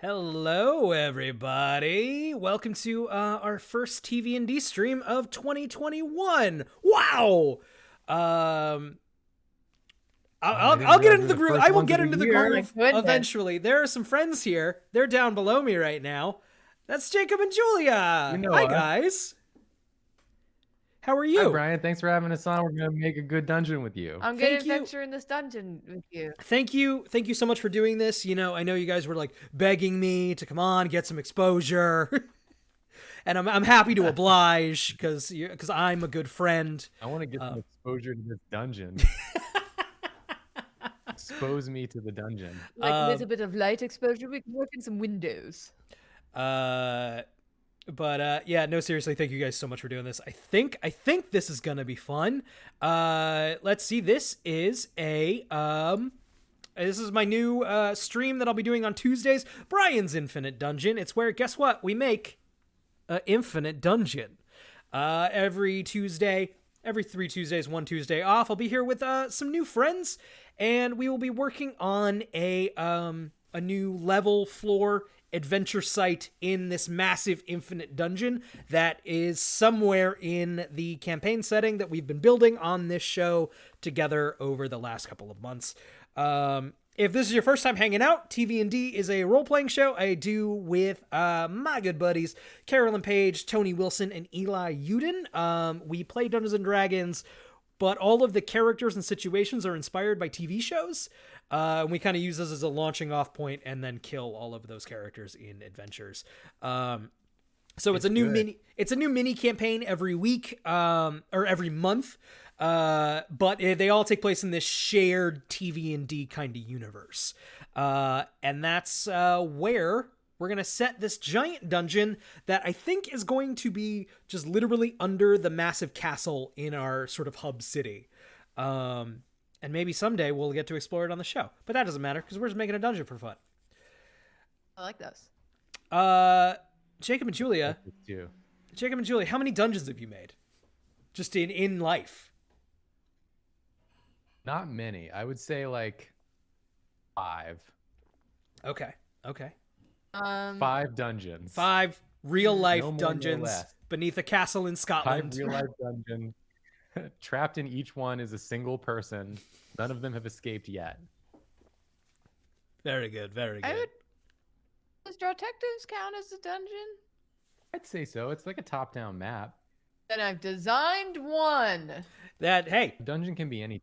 Hello, everybody. Welcome to our first TV&D stream of 2021. Wow. I'll get into the groove. I will get into the groove eventually. There are some friends here. They're down below me right now. That's Jacob and Julia. Hi, guys. How are you? Hi, Brian. Thanks for having us on. We're going to make a good dungeon with you. I'm going to adventure in this dungeon with you. Thank you so much for doing this. You know, I know you guys were like begging me to come on, get some exposure. And I'm happy to oblige because I'm a good friend. I want to get some exposure to this dungeon. Expose me to the dungeon. Like a little bit of light exposure. We can work in some windows. But yeah, no, seriously, thank you guys so much for doing this. I think this is gonna be fun. Let's see. This is this is my new stream that I'll be doing on Tuesdays. Brian's Infinite Dungeon. It's where, guess what? We make an infinite dungeon. Every Tuesday, every 3 Tuesdays, 1 Tuesday off. I'll be here with some new friends, and we will be working on a new level floor adventure site in this massive infinite dungeon that is somewhere in the campaign setting that we've been building on this show together over the last couple of months. If this is your first time hanging out, TV&D is a role-playing show I do with my good buddies Carolyn Page, Tony Wilson, and Eli Uden. We play Dungeons & Dragons, but all of the characters and situations are inspired by TV shows. We kind of use this as a launching off point and then kill all of those characters in adventures. So it's a new mini campaign every week, or every month. But they all take place in this shared TV&D kind of universe. And that's where we're going to set this giant dungeon that I think is going to be just literally under the massive castle in our sort of hub city. And maybe someday we'll get to explore it on the show. But that doesn't matter because we're just making a dungeon for fun. I like those. Jacob and Julia. Jacob and Julia, how many dungeons have you made? Just in life? Not many. I would say like 5. Okay. 5 dungeons. 5 real life dungeons beneath a castle in Scotland. 5 real life dungeons. Trapped in each one is a single person. None of them have escaped yet. Very good. Does Detectives count as a dungeon? I'd say so. It's like a top-down map. Then I've designed one. Hey. Dungeon can be any.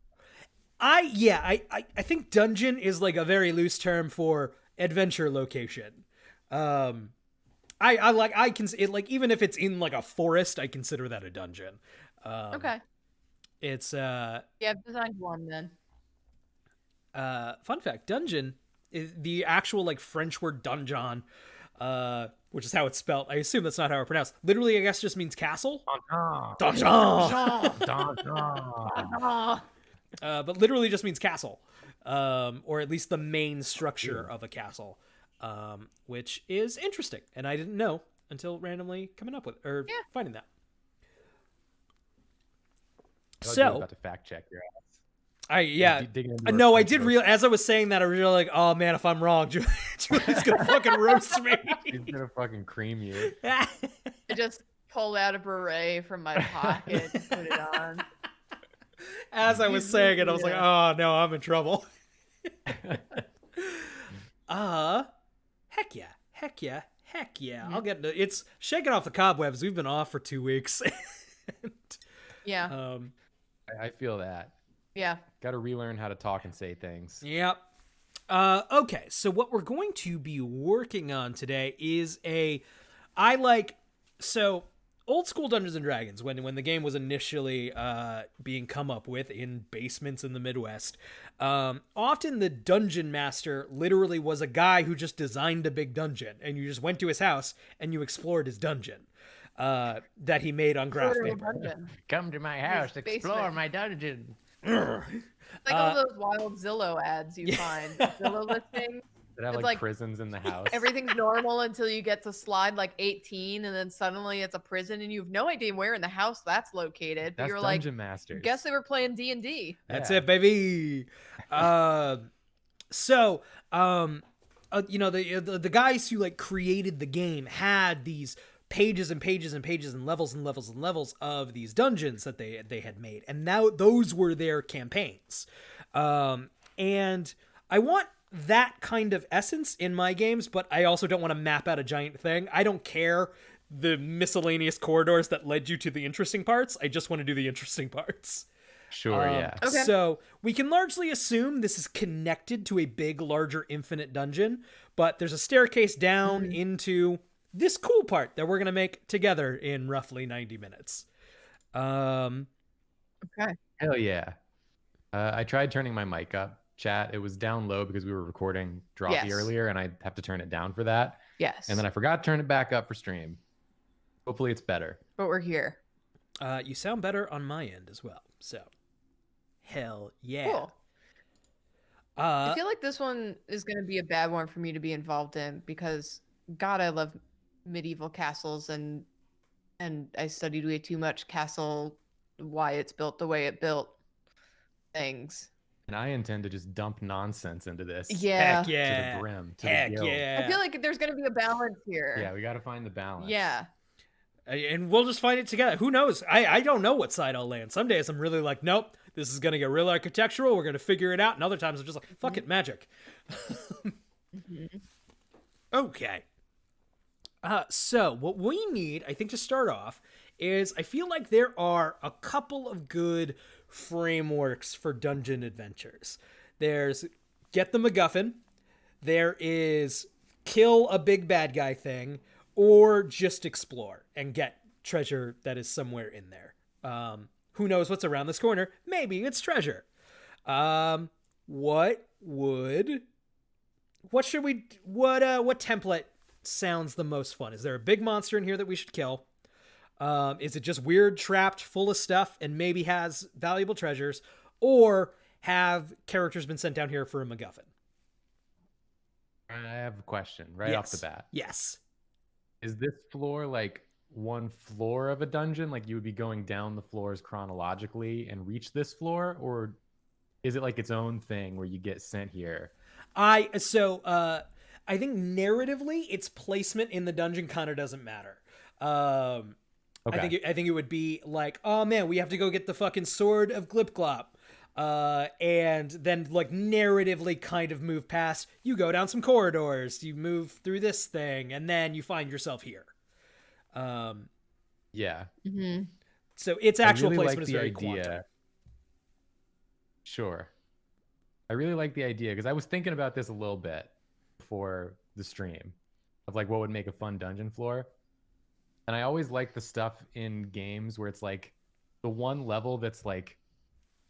I think dungeon is like a very loose term for adventure location. Even if it's in like a forest, I consider that a dungeon. Okay. It's yeah, I've designed one then. Fun fact, dungeon is the actual like French word donjon, which is how it's spelled. I assume that's not how it's pronounced. Literally, I guess just means castle. Donjon. But literally just means castle, or at least the main structure of a castle, which is interesting, and I didn't know until randomly coming up with finding that. So about to fact check your ass. I did realize as I was saying that I was really like, oh man, if I'm wrong, Julie's gonna fucking roast me. She's gonna fucking cream you. I just pulled out a beret from my pocket and put it on. As I was saying it, I was like, oh no, I'm in trouble. Heck yeah. I'll get into it's shaking off the cobwebs. We've been off for 2 weeks. Yeah. I feel that. Yeah. Got to relearn how to talk and say things. Yep. Okay, so what we're going to be working on today is old school Dungeons and Dragons, when the game was initially being come up with in basements in the Midwest, often the dungeon master literally was a guy who just designed a big dungeon, and you just went to his house and you explored his dungeon that he made on graph paper. Come to my house, explore my dungeon. Like all those wild Zillow ads you find. Zillow listings. That have like prisons in the house. Everything's normal until you get to slide like 18, and then suddenly it's a prison, and you have no idea where in the house that's located. But that's you're Dungeon like, Masters. Guess they were playing D&D. That's it, baby. So the guys who like created the game had these pages and pages and pages and levels and levels and levels of these dungeons that they had made, and now those were their campaigns. And I want that kind of essence in my games, but I also don't want to map out a giant thing. I don't care the miscellaneous corridors that led you to the interesting parts. I just want to do the interesting parts. Sure, yeah. Okay. So we can largely assume this is connected to a big, larger infinite dungeon, but there's a staircase down into this cool part that we're going to make together in roughly 90 minutes. Okay. Hell yeah. I tried turning my mic up, chat. It was down low because we were recording Droppy Yes. earlier, and I have to turn it down for that. Yes. And then I forgot to turn it back up for stream. Hopefully it's better. But we're here. You sound better on my end as well. So, hell yeah. Cool. I feel like this one is going to be a bad one for me to be involved in because, God, I love medieval castles and I studied way too much castle, why it's built the way it built things. And I intend to just dump nonsense into this. Yeah. Heck To yeah. the brim. To Heck the gill. yeah. I feel like there's going to be a balance here. Yeah, we got to find the balance. Yeah. And we'll just find it together. Who knows? I don't know what side I'll land. Some days I'm really like, nope, this is going to get real architectural. We're going to figure it out. And other times I'm just like, fuck it, magic. Okay. So what we need, I think, to start off is I feel like there are a couple of good frameworks for dungeon adventures. There's get the MacGuffin. There is kill a big bad guy thing, or just explore and get treasure that is somewhere in there. Who knows what's around this corner? Maybe it's treasure. What template sounds the most fun? Is there a big monster in here that we should kill? Is it just weird, trapped, full of stuff, and maybe has valuable treasures? Or have characters been sent down here for a MacGuffin? I have a question right off the bat. Yes. Is this floor like one floor of a dungeon? Like you would be going down the floors chronologically and reach this floor? Or is it like its own thing where you get sent here? I think narratively, its placement in the dungeon kind of doesn't matter. Okay. I think it would be like, oh man, we have to go get the fucking sword of Glipglop. And then like narratively kind of move past, you go down some corridors, you move through this thing, and then you find yourself here. Yeah. So its actual I really placement like is the very idea. quantum. Sure. I really like the idea because I was thinking about this a little bit before the stream of like what would make a fun dungeon floor. And I always like the stuff in games where it's like the one level that's like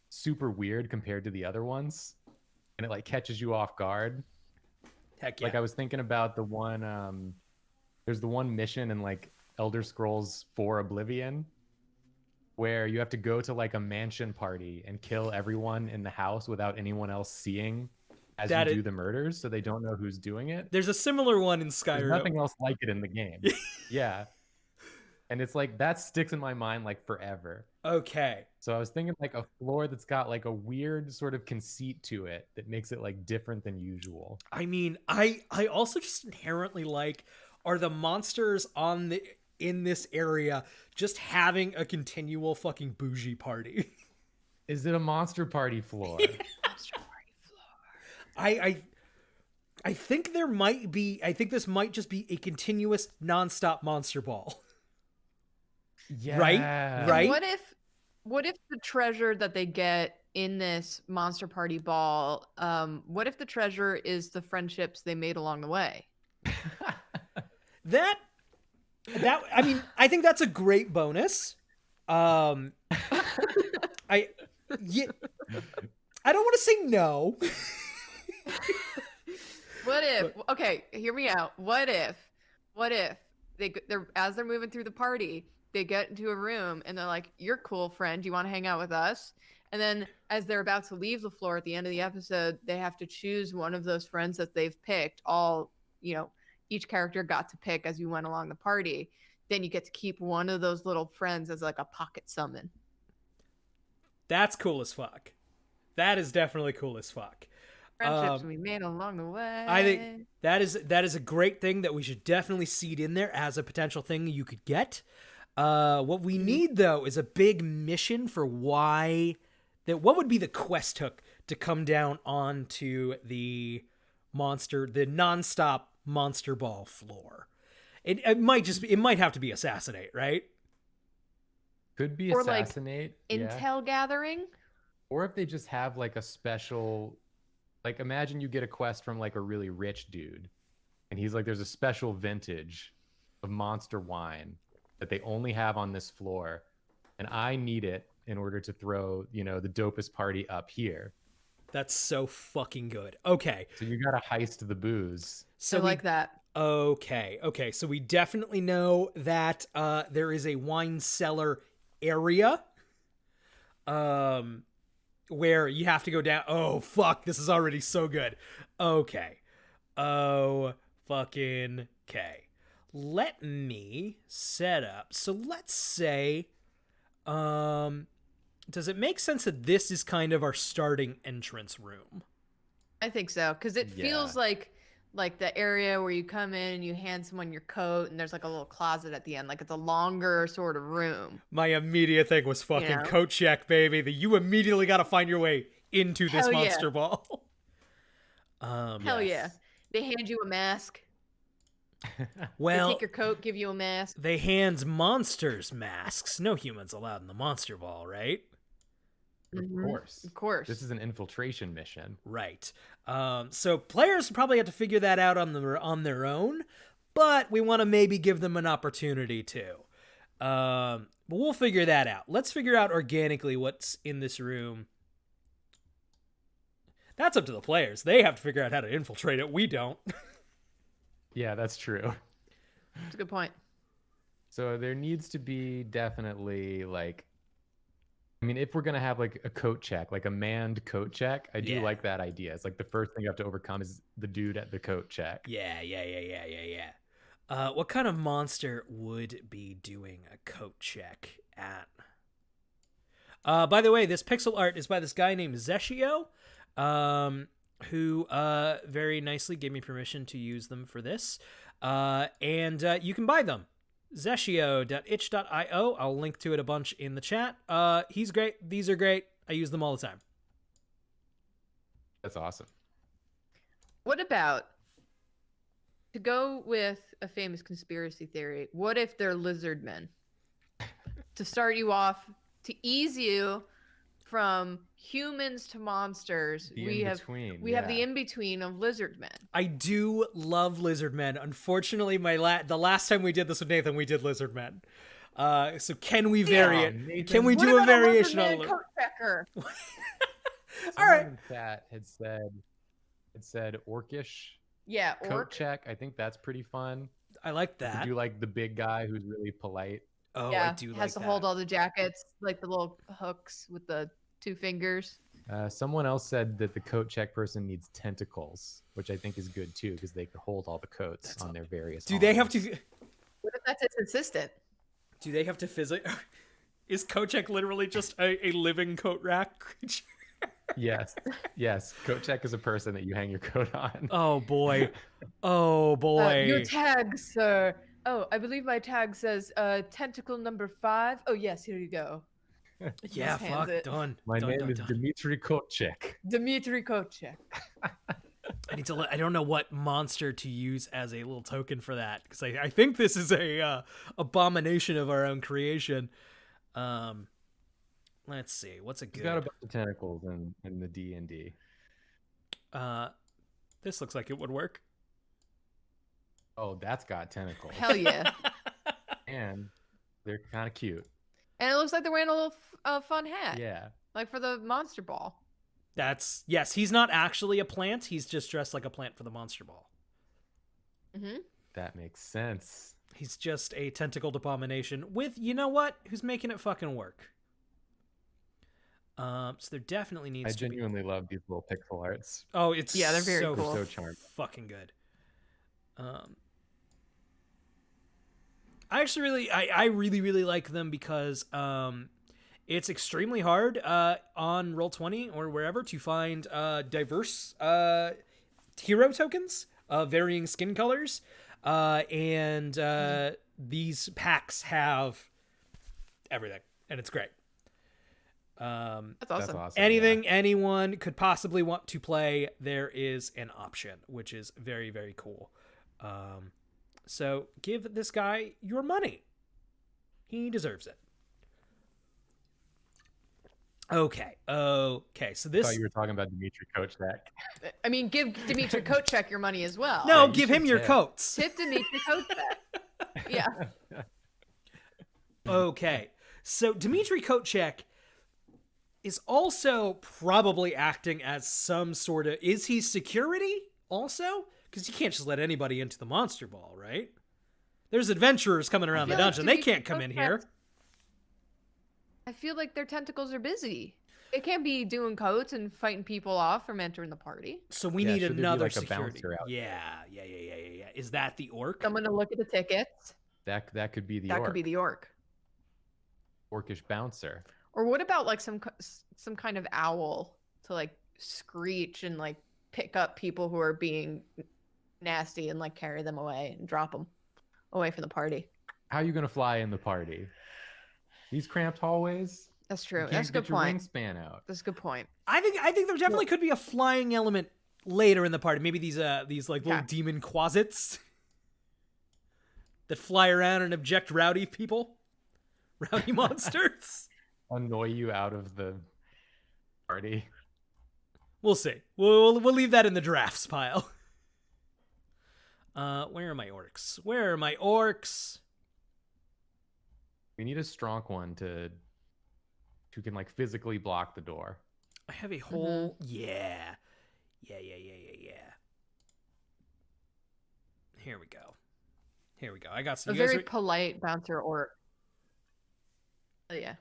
super weird compared to the other ones and it like catches you off guard. Heck yeah. Like I was thinking about the one there's the one mission in like Elder Scrolls 4 Oblivion where you have to go to like a mansion party and kill everyone in the house without anyone else seeing as That you is- do the murders, so they don't know who's doing it. There's a similar one in There's Skyrim. nothing else like it in the game. Yeah. And it's like that sticks in my mind like forever. Okay. So I was thinking like a floor that's got like a weird sort of conceit to it that makes it like different than usual. I mean, I also just inherently like, are the monsters in this area just having a continual fucking bougie party? Is it a monster party floor? Monster party floor. I think there might be. I think this might just be a continuous, nonstop monster ball. Yeah. Right? What if the treasure that they get in this monster party ball, what if the treasure is the friendships they made along the way? That I mean, I think that's a great bonus. I don't want to say no. What if? Okay, hear me out. What if they're as they're moving through the party, they get into a room and they're like, "You're cool, friend. Do you want to hang out with us?" And then as they're about to leave the floor at the end of the episode, they have to choose one of those friends that they've picked. Each character got to pick as you went along the party. Then you get to keep one of those little friends as like a pocket summon. That's cool as fuck. That is definitely cool as fuck. Friendships we made along the way. I think that is a great thing that we should definitely seed in there as a potential thing you could get. What we need though is a big mission for what would be the quest hook to come down onto the nonstop monster ball floor. It might have to be assassinate, right? Could be Or assassinate. intel gathering. Or if they just have like a special, like imagine you get a quest from like a really rich dude and he's like, there's a special vintage of monster wine that they only have on this floor and I need it in order to throw, the dopest party up here. That's so fucking good. Okay. So you got to heist the booze. So I like that. Okay. So we definitely know that there is a wine cellar area where you have to go down. Oh, fuck. This is already so good. Okay. Oh, fucking okay. Let me set up. So let's say, does it make sense that this is kind of our starting entrance room? I think so, because it feels like the area where you come in and you hand someone your coat and there's like a little closet at the end, like it's a longer sort of room. My immediate thing was fucking coat check, baby. That you immediately got to find your way into this monster ball. Hell yeah. They hand you a mask. Well, they take your coat, give you a mask. They hand monsters masks. No humans allowed in the monster ball, right? Of course. Of course. This is an infiltration mission. Right. So players probably have to figure that out on their own, but we want to maybe give them an opportunity to. But we'll figure that out. Let's figure out organically what's in this room. That's up to the players. They have to figure out how to infiltrate it. We don't. Yeah, that's true. That's a good point. So there needs to be definitely if we're going to have like a coat check, like a manned coat check, I do like that idea. It's like the first thing you have to overcome is the dude at the coat check. Yeah. What kind of monster would be doing a coat check at? By the way, this pixel art is by this guy named Zeshio, who very nicely gave me permission to use them for this. And you can buy them. Zeshio.itch.io. I'll link to it a bunch in the chat. He's great. These are great. I use them all the time. That's awesome. What about, to go with a famous conspiracy theory, what if they're lizard men? To start you off, to ease you from humans to monsters, we have the in-between of lizard men. I do love lizard men. Unfortunately, the last time we did this with Nathan, we did lizard men. So can we vary it? Nathan, can we do a variation on a coat checker? All right. In chat had said orcish. Yeah, coat check. I think that's pretty fun. I like that. Do you like the big guy who's really polite? Oh, yeah, I do like that. Has to hold all the jackets, like the little hooks with the 2 fingers. Someone else said that the coat check person needs tentacles, which I think is good too, because they could hold all the coats on their various. Do they have to? What if that's his assistant? Do they have to physically? Is coat check literally just a living coat rack creature? Yes. Coat check is a person that you hang your coat on. Oh boy. Your tag, sir. Oh, I believe my tag says tentacle number 5. Oh yes, here you go. Yeah, fuck, done. My name is Dmitry Kotchek. Dmitry Kotchek. I don't know what monster to use as a little token for that, because I think this is a abomination of our own creation. Let's see, what's a good? He's got a bunch of tentacles in the D&D. This looks like it would work. Oh, that's got tentacles. Hell yeah. And they're kind of cute. And it looks like they're wearing a little fun hat. Yeah. Like for the monster ball. Yes, he's not actually a plant. He's just dressed like a plant for the monster ball. Mm-hmm. That makes sense. He's just a tentacled abomination with, you know what? Who's making it fucking work? So there definitely needs to be... I genuinely love these little pixel arts. Oh, they're very cool. So charming. Fucking good. I actually really like them because It's extremely hard on Roll20 or wherever to find diverse hero tokens of varying skin colors. And these packs have everything, and it's great. That's awesome. Anything anyone could possibly want to play, there is an option, which is very, very cool. So give this guy your money. He deserves it. Okay. So I this. thought you were talking about Dmitry Kochek. I mean, give Dmitry Kochek your money as well. No, you give should him your tip. coats. Tip Dmitry Kochek. Yeah. Okay. So Dmitry Kochek is also probably acting as some sort of... Is he security also? Because you can't just let anybody into the monster ball, right? There's adventurers coming around the feel like dungeon. They Dmitry can't come in Kochek- here. I feel like their tentacles are busy. They can't be doing codes and fighting people off from entering the party. So we Yeah, need should there be, another like, a security. bouncer out Yeah. Is that the orc? Someone to look at the tickets. That could be the That orc. could be the orc. Orcish bouncer. Or what about like some kind of owl to like screech and like pick up people who are being nasty and like carry them away and drop them away from the party? How are you gonna fly in the party? These cramped hallways. That's You true. can't That's a good get your point. wingspan out. That's a good point. I think there definitely could be a flying element later in the party. Maybe these like little Okay. demon quasits that fly around and abject rowdy people, rowdy monsters. Annoy you out of the party. We'll see. We'll leave that in the drafts pile. Where are my orcs? Where are my orcs? We need a strong one who can like physically block the door. I have a whole yeah. Here we go. I got some. A You guys very are- polite bouncer orc. Oh yeah.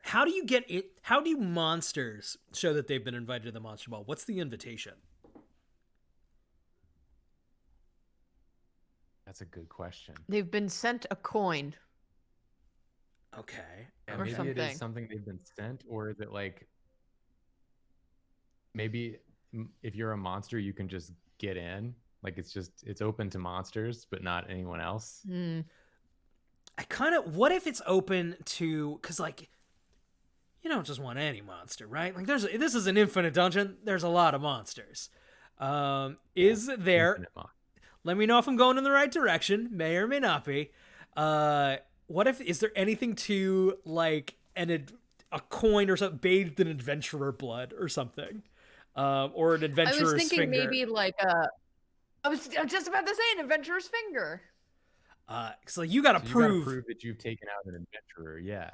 How do you get it? How do monsters show that they've been invited to the monster ball? What's the invitation? That's a good question. They've been sent a coin. Okay. Yeah, Or maybe it something. is something they've been sent, or is it like maybe if you're a monster, you can just get in. Like it's open to monsters, but not anyone else. Hmm. I kind of. What if it's open to? Because like, you don't just want any monster, right? Like, this is an infinite dungeon. There's a lot of monsters. Is there? Infinite Let me know if I'm going in the right direction. May or may not be. What if? Is there anything to like a coin or something bathed in adventurer blood or something, or an I adventurer's was thinking finger? maybe like a. I was just about to say an adventurer's finger. So you got to So you gotta prove. prove that you've taken out an adventurer. Yeah.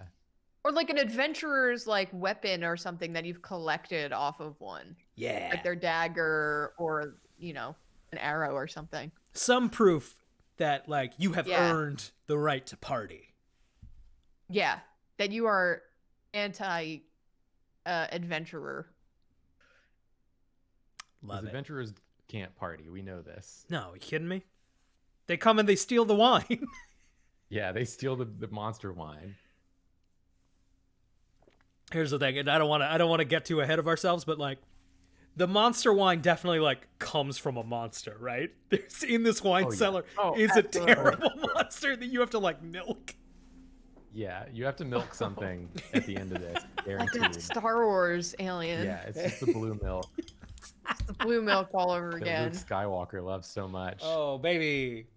Or like an adventurer's like weapon or something that you've collected off of one. Yeah. Like their dagger or, you know, an arrow or something. Some proof that like you have Yeah. earned the right to party. Yeah. That you are anti adventurer. Love Because it. adventurers can't party. We know this. No, are you kidding me? They come and they steal the wine. Yeah, they steal the monster wine. Here's the thing, and I don't want to get too ahead of ourselves, but like the monster wine definitely like comes from a monster, right? There's in this wine Oh, yeah. cellar Oh, is a absolutely. terrible monster that you have to like milk. Yeah, you have to milk something at the end of this, Like guaranteed. that Star Wars alien. Yeah, it's just the blue milk It's the blue milk all over that again. Luke Skywalker loves so much. Oh, baby.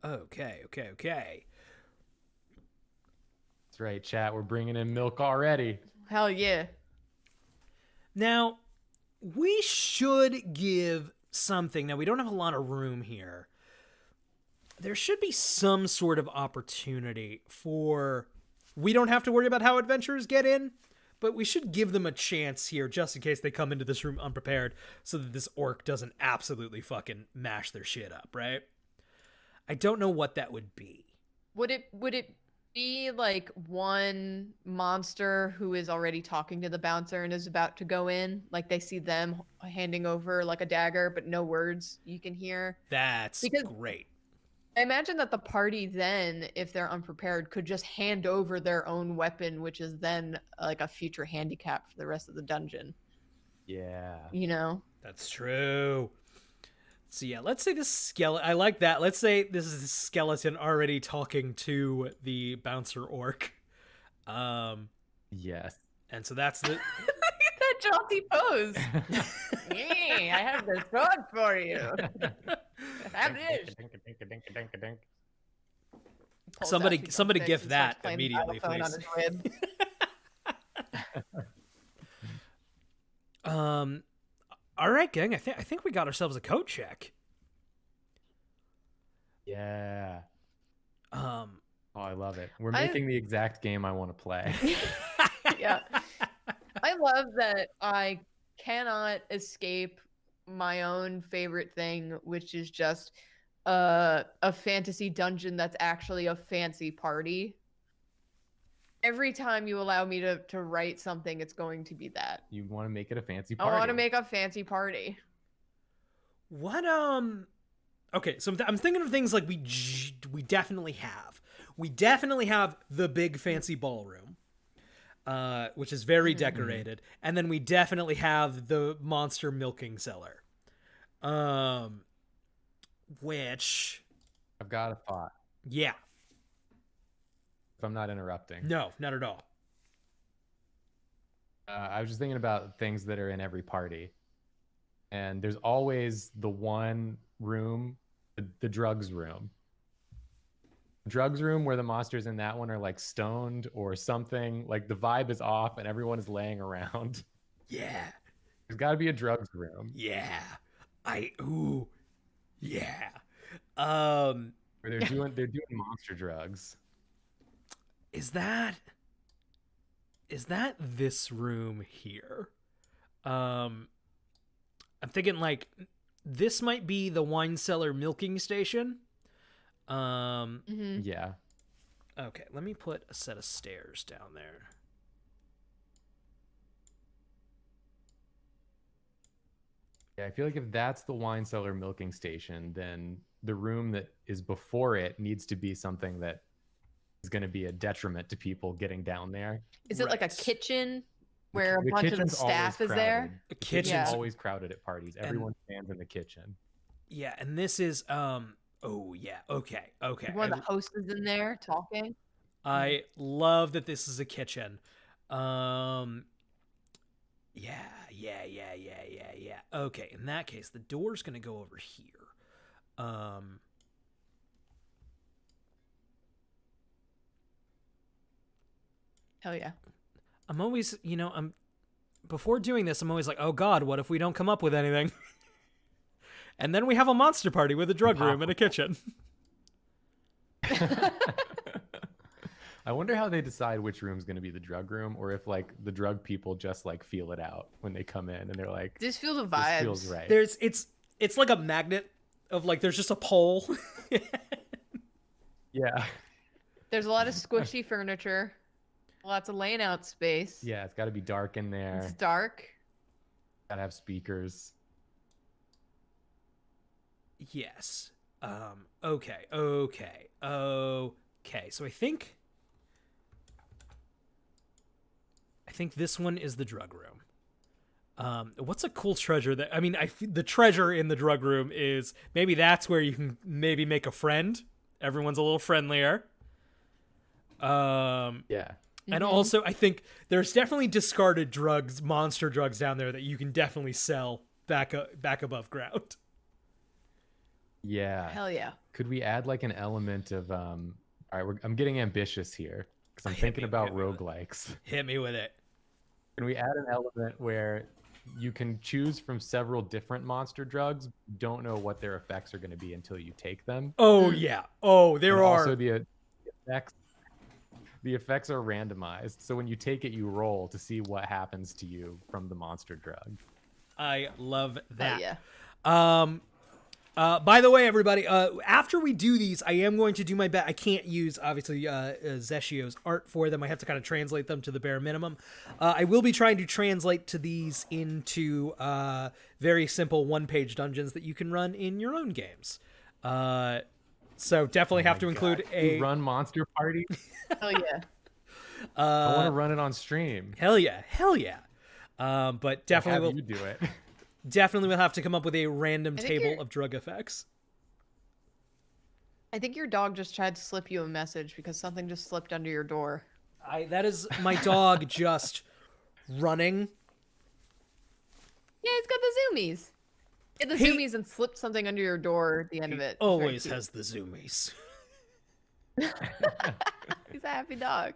Okay. That's right, chat. We're bringing in milk already. Hell yeah. Now, we should give something. Now, we don't have a lot of room here. There should be some sort of opportunity for... We don't have to worry about how adventurers get in, but we should give them a chance here just in case they come into this room unprepared so that this orc doesn't absolutely fucking mash their shit up, right? I don't know what that would be. Would it be like one monster who is already talking to the bouncer and is about to go in? Like they see them handing over like a dagger, but no words you can hear? That's Because- great. I imagine that the party then, if they're unprepared, could just hand over their own weapon, which is then like a future handicap for the rest of the dungeon. Yeah. You know? That's true. So yeah, let's say this skeleton. I like that. Let's say this is a skeleton already talking to the bouncer orc. Yes. And so that's the. That jaunty pose. Yeah, I have the sword for you. Have this. Pulls out two Somebody thumbsticks gift and starts that playing the immediately, xylophone on please. his rib. All right, gang. I think we got ourselves a coat check. Yeah. Um. Oh, I love it. We're making the exact game I want to play. Yeah. I love that I cannot escape my own favorite thing, which is just a fantasy dungeon that's actually a fancy party. Every time you allow me to write something, it's going to be that. You want to make it a fancy party. I want to make a fancy party. What Okay, so I'm thinking of things like we definitely have. We definitely have the big fancy ballroom, which is very decorated, and then we definitely have the monster milking cellar, which I've got a thought. Yeah. If I'm not interrupting. No, not at all. I was just thinking about things that are in every party, and there's always the one room, the drugs room. Drugs room where the monsters in that one are like stoned or something. Like the vibe is off and everyone is laying around. Yeah. There's got to be a drugs room. Yeah. Yeah. Where they're doing monster drugs. Is that this room here? I'm thinking like this might be the wine cellar milking station. Yeah. Okay, let me put a set of stairs down there. Yeah, I feel like if that's the wine cellar milking station, then the room that is before it needs to be something that is going to be a detriment to people getting down there. Is it like a Right. kitchen where The a bunch of the kitchen's staff always is there? crowded. A The kitchen's kitchen's- always crowded at parties. Everyone stands in the kitchen. Yeah, and this is oh yeah, okay. One of the hosts is in there talking. I love that this is a kitchen. Yeah. Okay, in that case, the door's gonna go over here. Hell yeah. I'm always, before doing this, I'm always like, oh god, what if we don't come up with anything? And then we have a monster party with a drug room and a kitchen. I wonder how they decide which room's going to be the drug room, or if like the drug people just like feel it out when they come in and they're like, This feels the this vibes. feels right. It's like a magnet of like there's just a pole. Yeah. There's a lot of squishy furniture. Lots of laying out space. Yeah, it's got to be dark in there. It's dark. Got to have speakers. Yes. Okay. So I think this one is the drug room. What's a cool treasure that the treasure in the drug room is maybe that's where you can maybe make a friend. Everyone's a little friendlier. Yeah. And also I think there's definitely discarded drugs, monster drugs down there that you can definitely sell back above ground. Yeah. Hell yeah. Could we add like an element of all right, I'm getting ambitious here because I'm Hit thinking me about with it. roguelikes. Hit me with it. Can we add an element where you can choose from several different monster drugs, don't know what their effects are going to be until you take them? Oh yeah. Oh, there And are also the effects are randomized. So when you take it, you roll to see what happens to you from the monster drug. I love that. Hell yeah. By the way, everybody, after we do these, I am going to do my best. I can't use, obviously, Zeshio's art for them. I have to kind of translate them to the bare minimum. I will be trying to translate to these into very simple one-page dungeons that you can run in your own games. So definitely Oh have my to include God. a You run Monster Party. Oh yeah. I want to run it on stream. hell yeah, hell yeah. But I'll definitely have will you do it. definitely will have to come up with a random I think table you're- of drug effects. I think your dog just tried to slip you a message because something just slipped under your door. That is my dog just running. Yeah, it's got the zoomies. Get the He- zoomies and slipped something under your door at the end of it. It's very Always cute. has the zoomies. He's a happy dog.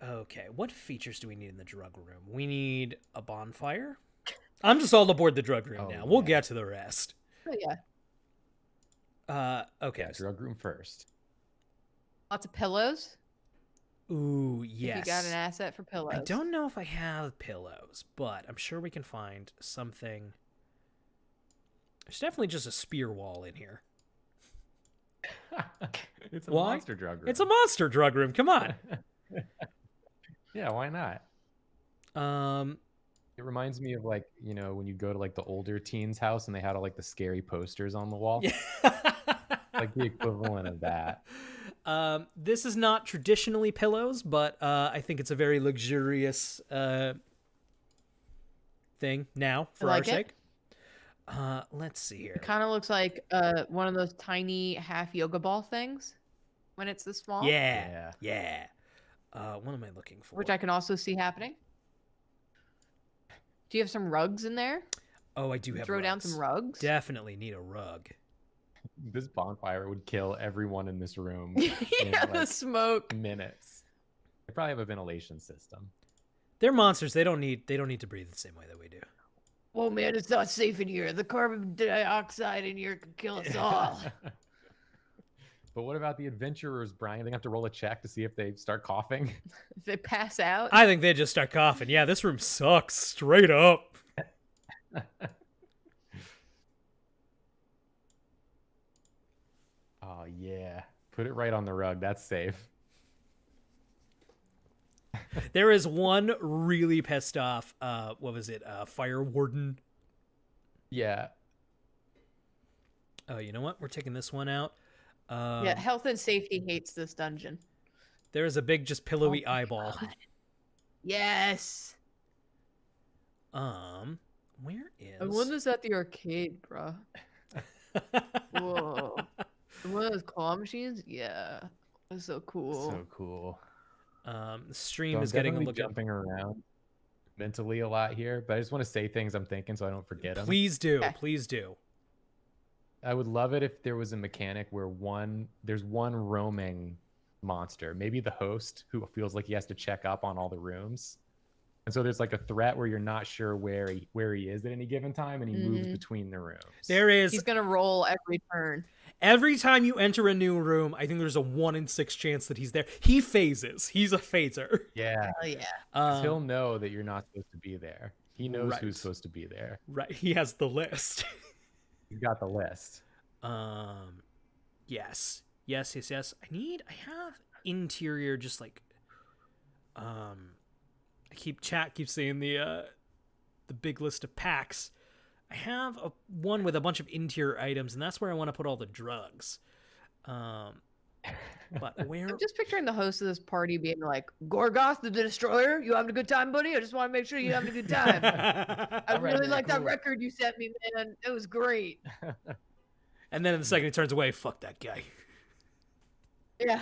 Okay. What features do we need in the drug room? We need a bonfire. I'm just all aboard the drug room Oh, now. We'll yeah. get to the rest. Oh yeah. Okay. Yeah, drug room first. Lots of pillows. Ooh, If yes. you got an asset for pillows. I don't know if I have pillows, but I'm sure we can find something. There's definitely just a spear wall in here. It's a Why? monster drug room. It's a monster drug room. Come on. Yeah, why not? It reminds me of like, you know, when you go to like the older teens' house and they had all like the scary posters on the wall. Yeah. Like the equivalent of that. This is not traditionally pillows, but I think it's a very luxurious thing now for like our it. sake. Let's see here. It kind of looks like one of those tiny half yoga ball things when it's this small. Yeah. What am I looking for? Which I can also see happening. Do you have some rugs in there? Oh, I do have Throw down rugs. some rugs. Definitely need a rug. This bonfire would kill everyone in this room in Yeah, the like smoke. minutes. They probably have a ventilation system. They're monsters. They don't need to breathe the same way that we do. Oh man, it's not safe in here. The carbon dioxide in here could kill us all. But what about the adventurers, Brian? They have to roll a check to see if they start coughing. If they pass out. I think they just start coughing. Yeah, this room sucks straight up. Oh yeah. Put it right on the rug. That's safe. There is one really pissed off. What was it? Fire warden. Yeah. Oh, you know what? We're taking this one out. Yeah, health and safety hates this dungeon. There is a big, just pillowy Oh my eyeball. God. Yes. Where is? I won this at the arcade, bro. Whoa. One of those claw machines? Yeah. That's so cool. So cool. The stream So I'm is getting a definitely look at. jumping around mentally a lot here, but I just want to say things I'm thinking so I don't forget them. Please do. Okay. Please do. I would love it if there was a mechanic where there's one roaming monster, maybe the host who feels like he has to check up on all the rooms. And so there's like a threat where you're not sure where he is at any given time and he moves between the rooms. There is. He's gonna roll every turn. Every time you enter a new room, I think there's a 1 in 6 chance that he's there. He phases. He's a phaser. Yeah. Oh yeah. 'Cause he'll know that you're not supposed to be there. He knows Right. who's supposed to be there. Right. He has the list. He's got the list. Yes. I have interior just like chat keeps saying the big list of packs. I have one with a bunch of interior items, and that's where I want to put all the drugs. But where? I'm just picturing the host of this party being like, Gorgoth the Destroyer, you having a good time, buddy? I just want to make sure you're having a good time. I All right, really man, like that cool. record you sent me, man. It was great. And then in the second he turns away, fuck that guy. Yeah.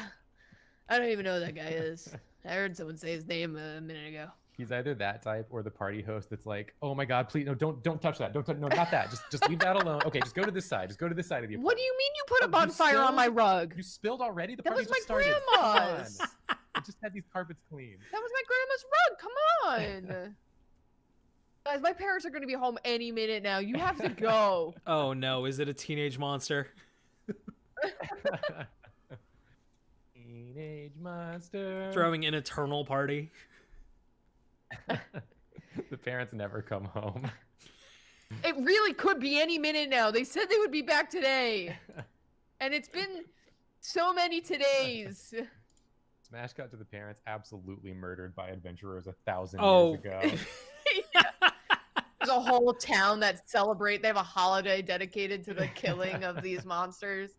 I don't even know who that guy is. I heard someone say his name a minute ago. He's either that type or the party host that's like, "Oh my god, please no, don't touch that. No, not that. Just leave that alone. Okay, just go to this side. Just go to this side of the What apartment." do you mean you put a Oh, you bonfire on my spilled? rug? You spilled already? The That party was my just started. grandma's. Come on. I just had these carpets clean. That was my grandma's rug. Come on. Guys, my parents are going to be home any minute now. You have to go. Oh no, is it a teenage monster? Teenage monster. Throwing an eternal party? The parents never come home. It really could be any minute now. They said they would be back today. And it's been so many todays. Smash cut to the parents absolutely murdered by adventurers 1,000 Oh. years ago. There's a whole town that celebrate. They have a holiday dedicated to the killing of these monsters.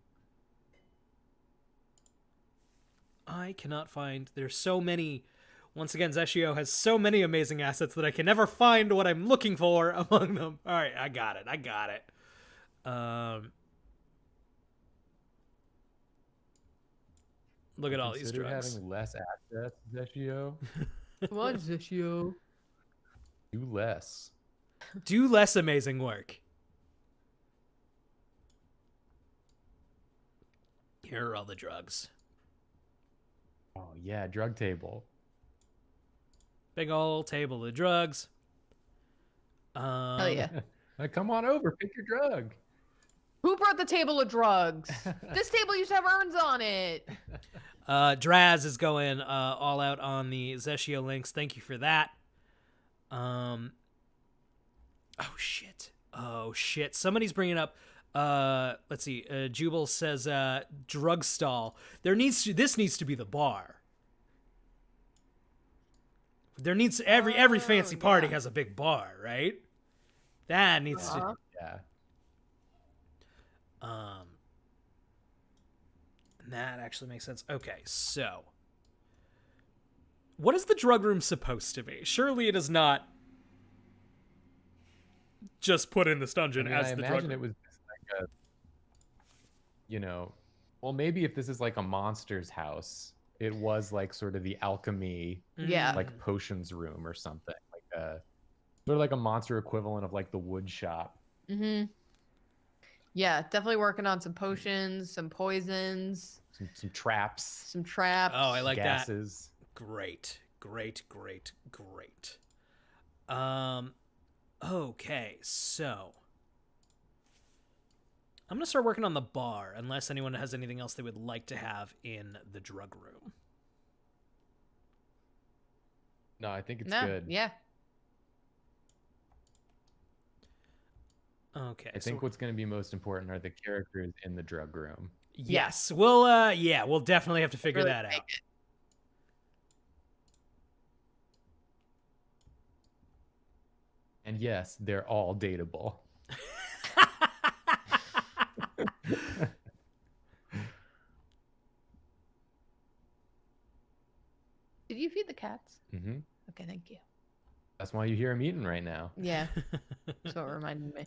I cannot find. There's so many. Once again, Zeshio has so many amazing assets that I can never find what I'm looking for among them. All right, I got it. Look at all these Consider drugs. having less assets, Zeshio. Come on, Zeshio. Do less. Do less amazing work. Here are all the drugs. Oh yeah, drug table. Big old table of drugs. Hell yeah. Come on over, pick your drug. Who brought the table of drugs? This table used to have urns on it. Draz is going all out on the Zeshio links. Thank you for that. Oh shit. Somebody's bringing up. Let's see. Jubal says drug stall. This needs to be the bar. There needs every fancy party has a big bar, right? That needs to. Yeah. That actually makes sense. Okay, so what is the drug room supposed to be? Surely it is not just put in this dungeon as the drug room. I imagine it was just like a, you know, well, maybe if this is like a monster's house, it was like sort of the alchemy, Yeah. like potions room or something, like a sort of like a monster equivalent of like the wood shop. Mm-hmm. Yeah, definitely working on some potions, some poisons, some traps, some traps. Oh, I like gases. that. Great. Okay, so I'm gonna start working on the bar, unless anyone has anything else they would like to have in the drug room. No, I think it's No, good. yeah. Okay. I think what's going to be most important are the characters in the drug room. Yes, we'll definitely have to figure Really that out. And yes, they're all dateable. Did you feed the cats? Mm-hmm. Okay, thank you. That's why you hear them eating right now. Yeah, that's what it reminded me.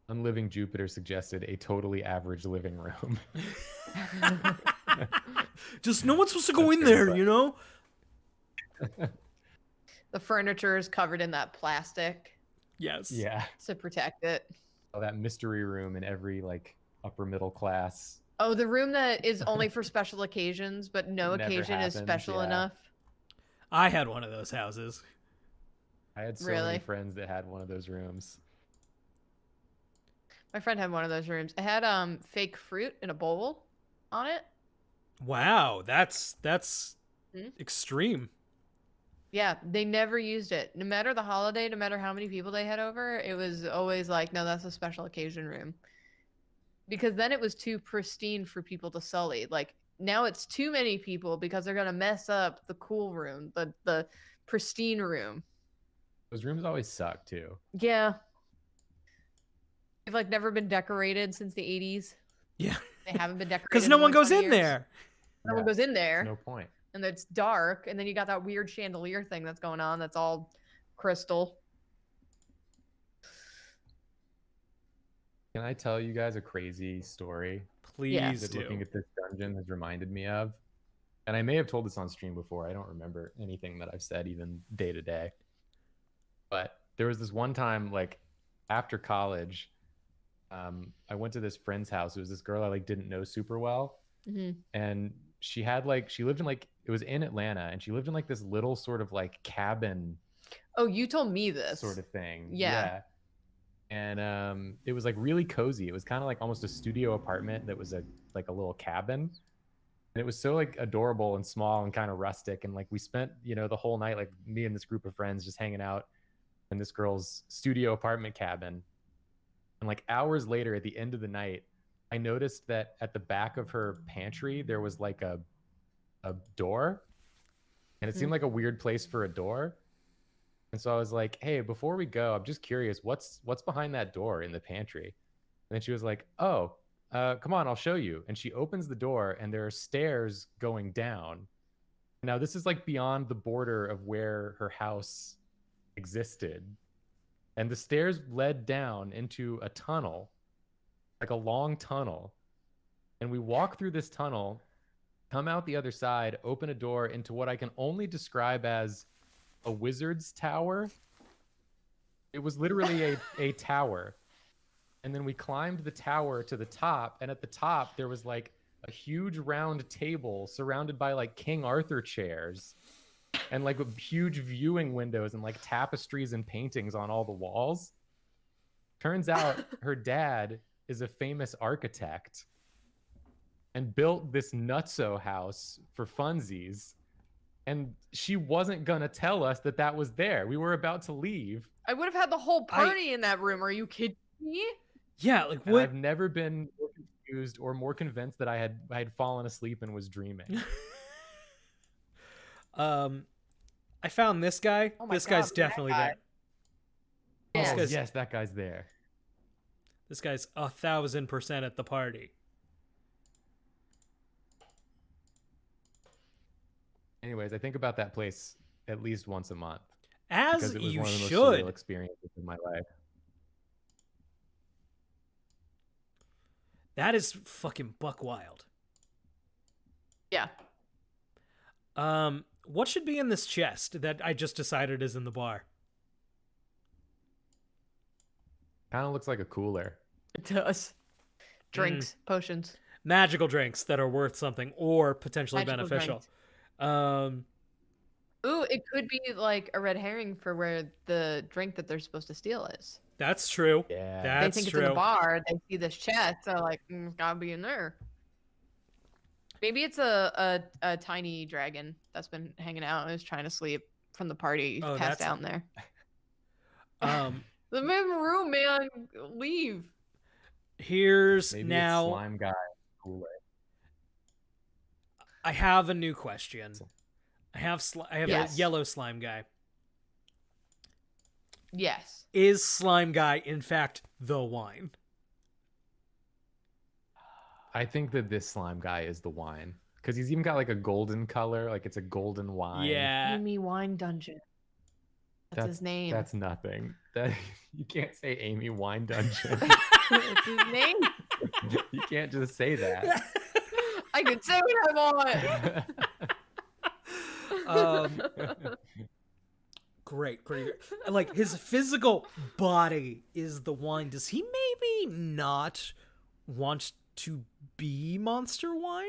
Unliving Jupiter suggested a totally average living room. Just no one's supposed to go in there, you know? The furniture is covered in that plastic. Yes. Yeah. To protect it. Oh, that mystery room in every like upper middle class. Oh, the room that is only for special occasions, but no Never occasion is happens, special yeah. enough. I had one of those houses. I had so Really? many friends that had one of those rooms. My friend had one of those rooms. It had fake fruit in a bowl on it. Wow, that's Hmm? extreme. Yeah, they never used it. No matter the holiday, no matter how many people they had over, it was always like, no, that's a special occasion room. Because then it was too pristine for people to sully. Like now it's too many people because they're gonna mess up the cool room, the pristine room. Those rooms always suck too. Yeah. They've like never been decorated since the 80s. Yeah. They haven't been decorated. Because no one like goes 20 in years. there. No one goes in there. No point. And it's dark, and then you got that weird chandelier thing that's going on that's all crystal. Can I tell you guys a crazy story Please that do. looking at this dungeon has reminded me of? And I may have told this on stream before. I don't remember anything that I've said even day to day. But there was this one time, like after college, I went to this friend's house. It was this girl I like didn't know super well. Mm-hmm. And she had like, she lived in like, it was in Atlanta, and she lived in like this little sort of like cabin Oh, you told me this. sort of thing. Yeah. And it was like really cozy. It was kind of like almost a studio apartment that was like a little cabin. And it was so like adorable and small and kind of rustic. And like we spent, you know, the whole night, like me and this group of friends just hanging out in this girl's studio apartment cabin. And like hours later at the end of the night, I noticed that at the back of her pantry, there was like a door. and it seemed like a weird place for a door. And so I was like, hey, before we go, I'm just curious, what's behind that door in the pantry? And then she was like, oh, come on, I'll show you. And she opens the door, and there are stairs going down. Now, this is like beyond the border of where her house existed. And the stairs led down into a tunnel, like a long tunnel. And we walk through this tunnel, come out the other side, open a door into what I can only describe as a wizard's tower. It was literally a tower. And then we climbed the tower to the top. And at the top, there was like a huge round table surrounded by like King Arthur chairs and like huge viewing windows and like tapestries and paintings on all the walls. Turns out her dad is a famous architect and built this nutso house for funsies. And she wasn't gonna tell us that that was there. We were about to leave. I would have had the whole party in that room. Are you kidding me? Yeah, like And what? I've never been more confused or more convinced that I had fallen asleep and was dreaming. I found this guy. Oh my This God, guy's that definitely guy. there. Yeah. Oh, guy's- yes, that guy's there. This guy's 1,000% at the party. Anyways, I think about that place at least once a month As because it was you one of the most should. surreal experiences in my life. That is fucking buck wild. Yeah. What should be in this chest that I just decided is in the bar? Kind of looks like a cooler. It does. Drinks, potions. Magical drinks that are worth something or potentially Magical beneficial. drinks. Ooh, it could be like a red herring for where the drink that they're supposed to steal is. That's true. Yeah. That's They think it's true. in the bar. They see this chest. They're like, it's gotta be in there. Maybe it's a tiny dragon that's been hanging out and is trying to sleep from the party. Oh, Passed that's- out in there. Um, The room, man. Leave. here's Maybe now. it's slime guy cooler. I have a new question. I have Yes. a yellow slime guy. Yes. Is slime guy in fact the wine? I think that this slime guy is the wine because he's even got like a golden color, like it's a golden wine. Yeah. Amy Wine Dungeon. That's his name. That's nothing. That you can't say Amy Wine Dungeon. That's his name. You can't just say that. I can say what I want. Great, pretty good. Like his physical body is the wine. Does he maybe not want to be Monster Wine?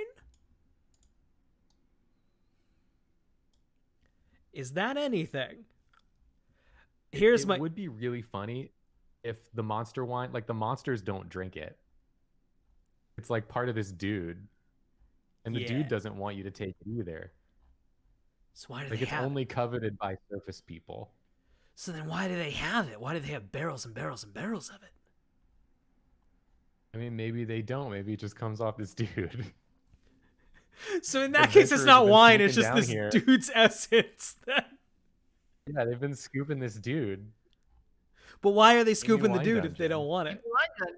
Is that anything? Here's it my. would be really funny if the monster wine, like the monsters don't drink it. It's like part of this dude. And the Yeah. dude doesn't want you to take it either. So why do Like they it's have? only coveted by surface people. So then why do they have it? Why do they have barrels and barrels and barrels of it? I mean, maybe they don't. Maybe it just comes off this dude. So in that case, it's Adventurers not have been wine. It's sneaking just down this here. dude's essence. Yeah, they've been scooping this dude. But why are they scooping the Wine dude if they Dungeon. don't want it? Wine Dungeon.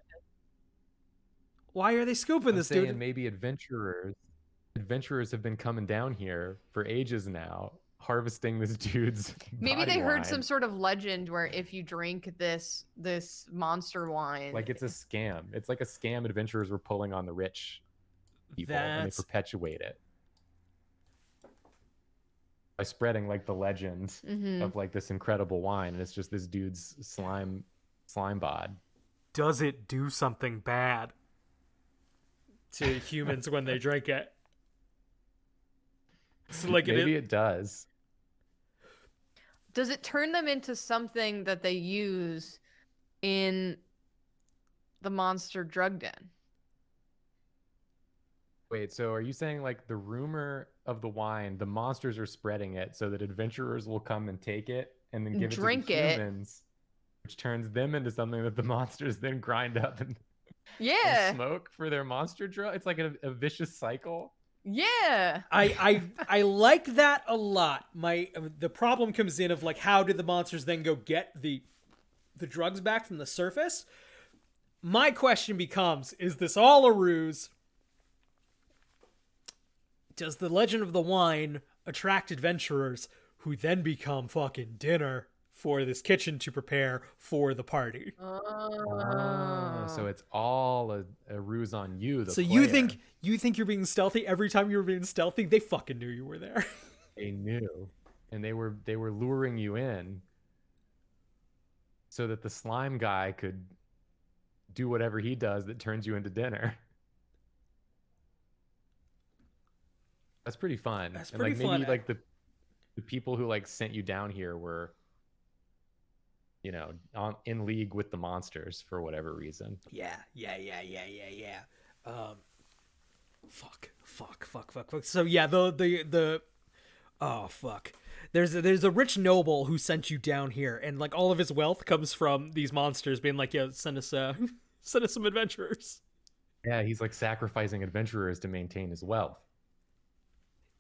Why are they scooping I'm this saying dude? maybe adventurers have been coming down here for ages now, harvesting this dude's. Maybe body they heard wine. some sort of legend where if you drink this monster wine, Like it's a scam. It's like a scam adventurers were pulling on the rich people, and they That's- perpetuate it by spreading like the legend Mhm. of like this incredible wine, and it's just this dude's slime bod. Does it do something bad to humans when they drink it? So like Maybe it does. does it turn them into something that they use in the monster drug den? Wait, so are you saying like the rumor of the wine, the monsters are spreading it so that adventurers will come and take it and then give Drink it to the it. humans, which turns them into something that the monsters then grind up and Yeah. smoke for their monster drug? It's like a vicious cycle. Yeah. I like that a lot. The problem comes in of like, how did the monsters then go get the drugs back from the surface? My question becomes, is this all a ruse? Does the legend of the wine attract adventurers who then become fucking dinner for this kitchen to prepare for the party? Oh, so it's all a ruse on you, the So player. you think you're being stealthy every time you were being stealthy? They fucking knew you were there. They knew, and they were luring you in so that the slime guy could do whatever he does that turns you into dinner. That's pretty fun. That's and pretty like maybe fun. like the people who like sent you down here were, you know, in league with the monsters for whatever reason. Yeah. Fuck. So yeah, the oh fuck. There's a rich noble who sent you down here, and like all of his wealth comes from these monsters being like, "Yo, send us some adventurers." Yeah, he's like sacrificing adventurers to maintain his wealth.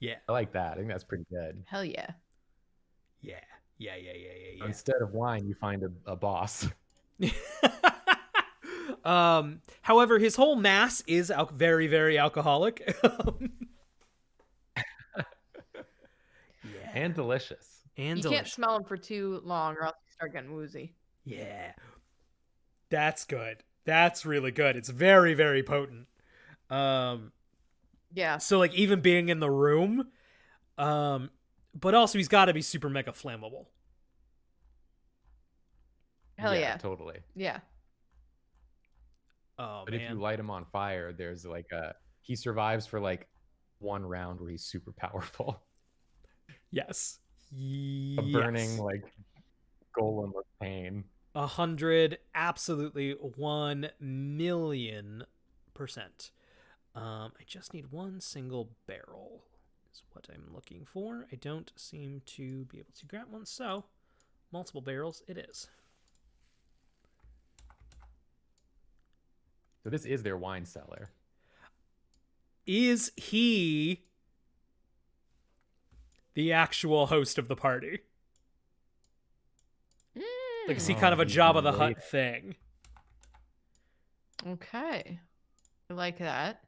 Yeah. I like that. I think that's pretty good. Hell yeah. Yeah. Instead of wine, you find a boss. However, his whole mass is very, very alcoholic. Yeah. And delicious. And You can't smell them for too long, or else you start getting woozy. Yeah. That's good. That's really good. It's very, very potent. Yeah. So like even being in the room, but also he's got to be super mega flammable. Hell yeah. Totally. Yeah. Oh But man. if you light him on fire, there's like he survives for like one round where he's super powerful. Yes. A burning like golem of pain. 100, absolutely 1,000,000%. I just need one single barrel is what I'm looking for. I don't seem to be able to grab one, so multiple barrels it is. So this is their wine cellar. Is he the actual host of the party? Like, is he kind of a he's Jabba the related. Hutt thing? Okay. I like that.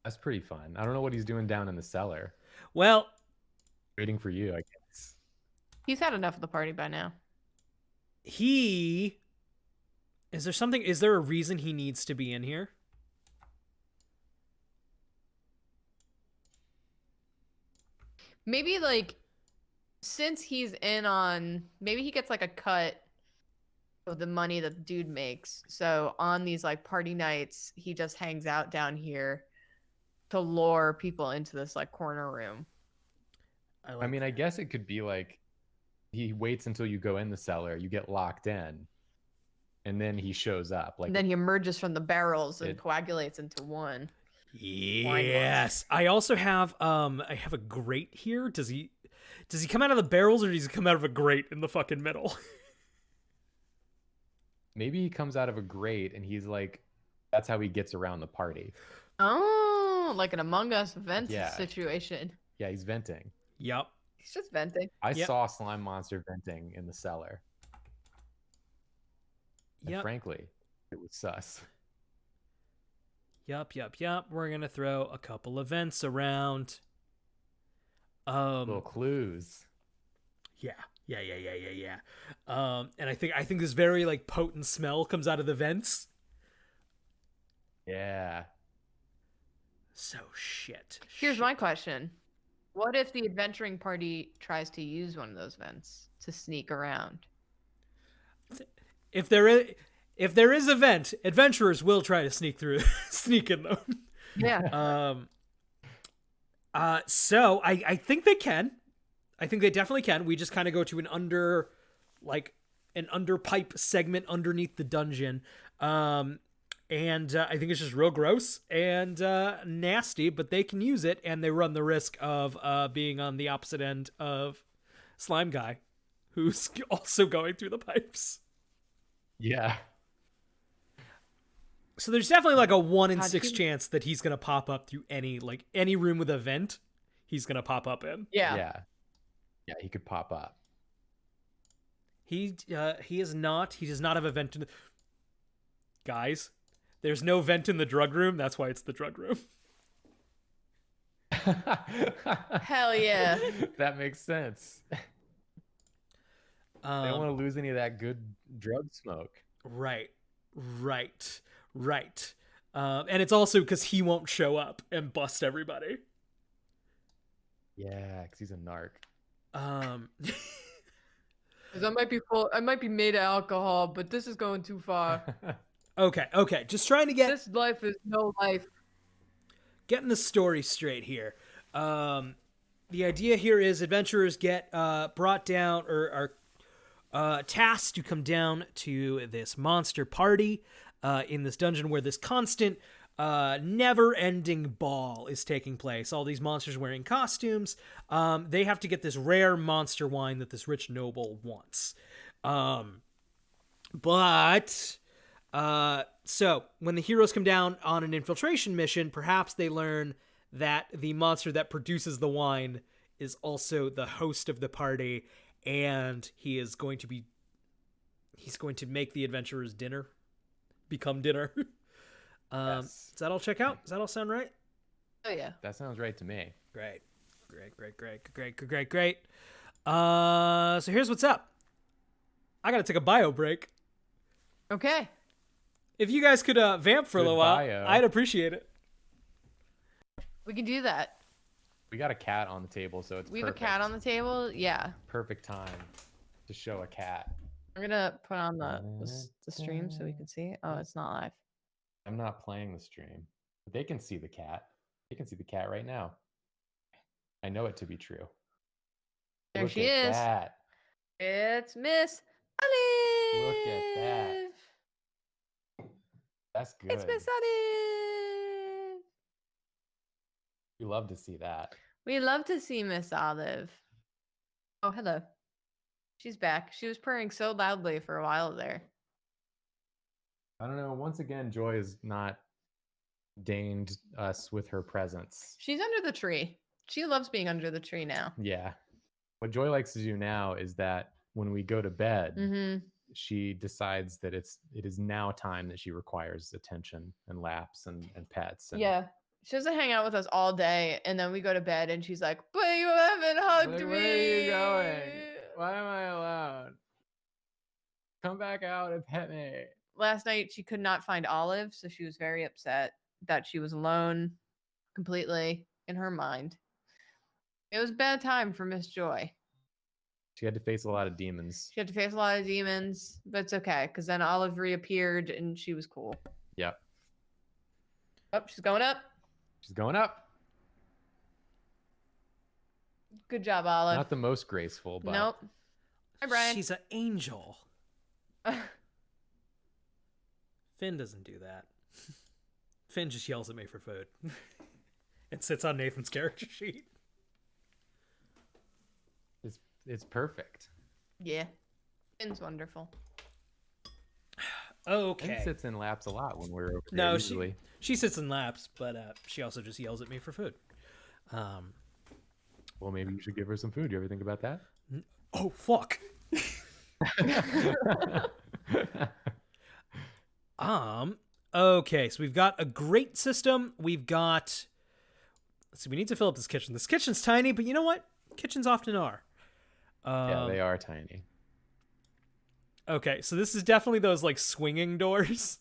That's pretty fun. I don't know what he's doing down in the cellar. Well, Waiting for you, I guess. He's had enough of the party by now. is there a reason he needs to be in here? Maybe like since he's in on, maybe he gets like a cut of the money that the dude makes. So on these like party nights, he just hangs out down here to lure people into this like corner room. I mean, I guess it could be like he waits until you go in the cellar, you get locked in, and then he shows up. Like And then he emerges from the barrels and coagulates into one. Yes. I also have I have a grate here. Does he come out of the barrels or does he come out of a grate in the fucking middle? maybe he comes out of a grate and he's like, that's how he gets around the party. Oh, like an Among Us vent Yeah. situation. Yeah, he's venting. Yep. He's just venting. I Yep. saw Slime Monster venting in the cellar. And Yep. frankly, it was sus. Yup. We're gonna throw a couple of vents around. Little clues. Yeah. And I think this very like potent smell comes out of the vents. Yeah. So shit. Here's my question. What if the adventuring party tries to use one of those vents to sneak around? If there is a vent, adventurers will try to sneak in them. Yeah. So I think they can. I think they definitely can. We just kind of go to an under pipe segment underneath the dungeon. And I think it's just real gross and nasty, but they can use it, and they run the risk of being on the opposite end of Slime Guy, who's also going through the pipes. Yeah. So there's definitely like a 1 in God, 6 he- chance that he's gonna pop up through any room with a vent. He's gonna pop up in. Yeah. Yeah, he could pop up. He is not. He does not have a vent in the... Guys, there's no vent in the drug room. That's why it's the drug room. Hell yeah. That makes sense. They don't want to lose any of that good drug smoke. Right. And it's also because he won't show up and bust everybody. Yeah, because he's a narc. 'Cause I might be full. I might be made of alcohol, but this is going too far. Okay. Just trying to This life is no life. getting the story straight here. The idea here is adventurers get brought down or are tasked to come down to this monster party in this dungeon where this constant never-ending ball is taking place. All these monsters wearing costumes. They have to get this rare monster wine that this rich noble wants. So when the heroes come down on an infiltration mission, perhaps they learn that the monster that produces the wine is also the host of the party, and he's going to make the adventurers become dinner. Yes. Does that all check out? Does that all sound right? Oh yeah. That sounds right to me. Great. So here's what's up. I gotta take a bio break. Okay. If you guys could vamp for a Good little while, bio. I'd appreciate it. We can do that. We got a cat on the table, so it's We have a cat on the table. Yeah. perfect time to show a cat. I'm gonna put on the stream so we can see it. Oh, it's not live. I'm not playing the stream, but they can see the cat. They can see the cat right now. I know it to be true. There Look she at is. that. It's Miss Olive. Look at that. That's good. It's Miss Olive. We love to see that. We love to see Miss Olive. Oh, hello. She's back. She was purring so loudly for a while there. I don't know. Once again, Joy has not deigned us with her presence. She's under the tree. She loves being under the tree now. Yeah. What Joy likes to do now is that when we go to bed, Mm-hmm. she decides that it is now time that she requires attention and laps and pets. And Yeah. She doesn't hang out with us all day, and then we go to bed, and she's like, "But you haven't hugged Like, me. where are you going? Why am I alone? Come back out and pet me." Last night, she could not find Olive, so she was very upset that she was alone completely in her mind. It was a bad time for Miss Joy. She had to face a lot of demons. She had to face a lot of demons, but it's okay, because then Olive reappeared, and she was cool. Yep. Oh, she's going up. She's going up. Good job, Olive. Not the most graceful, but Nope. Hi, Brian. She's an angel. Finn doesn't do that. Finn just yells at me for food and sits on Nathan's character sheet. it's perfect. Yeah. Finn's wonderful. Okay. And sits in laps a lot when we're over No, here usually. she sits in laps, but she also just yells at me for food. Well, maybe you should give her some food. You ever think about that? Oh, fuck. Okay, so we've got a grate system. We've got... Let's see, we need to fill up this kitchen. This kitchen's tiny, but you know what? Kitchens often are. Yeah, they are tiny. Okay, so this is definitely those, like, swinging doors.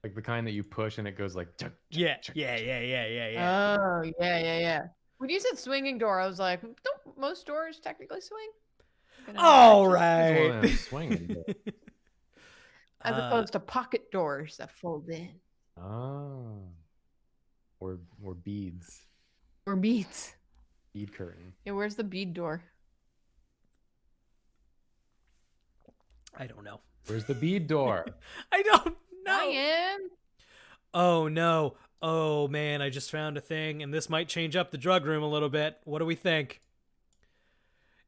Like the kind that you push and it goes like... Chuk, chuk, Yeah, chuk, yeah. Oh, yeah. When you said swinging door, I was like, don't most doors technically swing? All chuk. It's one of right. them swinging doors. As opposed to pocket doors that fold in. Oh. Or beads. Or beads. Bead curtain. Yeah, where's the bead door? I don't know. Where's the bead door? I don't know. Ryan! Oh, no. Oh, man, I just found a thing, and this might change up the drug room a little bit. What do we think?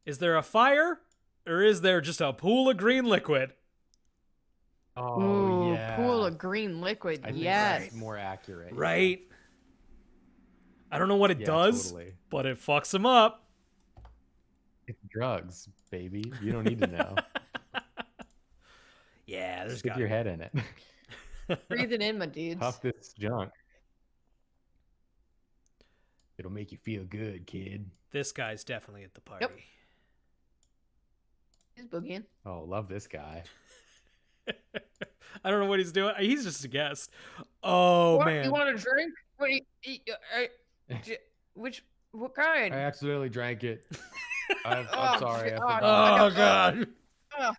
Is there a fire Or is there just a pool of green liquid? Oh Ooh, yeah. pool of green liquid. I think Yes. that's more accurate. yeah. Right? I don't know what it does, Totally. but it fucks him up. It's drugs, baby. You don't need to know. Yeah, there's Stick got your head in it. Breathe it in, my dudes. Huff this junk. It'll make you feel good, kid. This guy's definitely at the party. Yep. He's boogieing. Oh, love this guy. I don't know what he's doing. He's just a guest. Oh, man. You want a drink? Wait, what kind? I accidentally drank it. I'm Oh, sorry. shit. I Oh, forgot. Oh, God.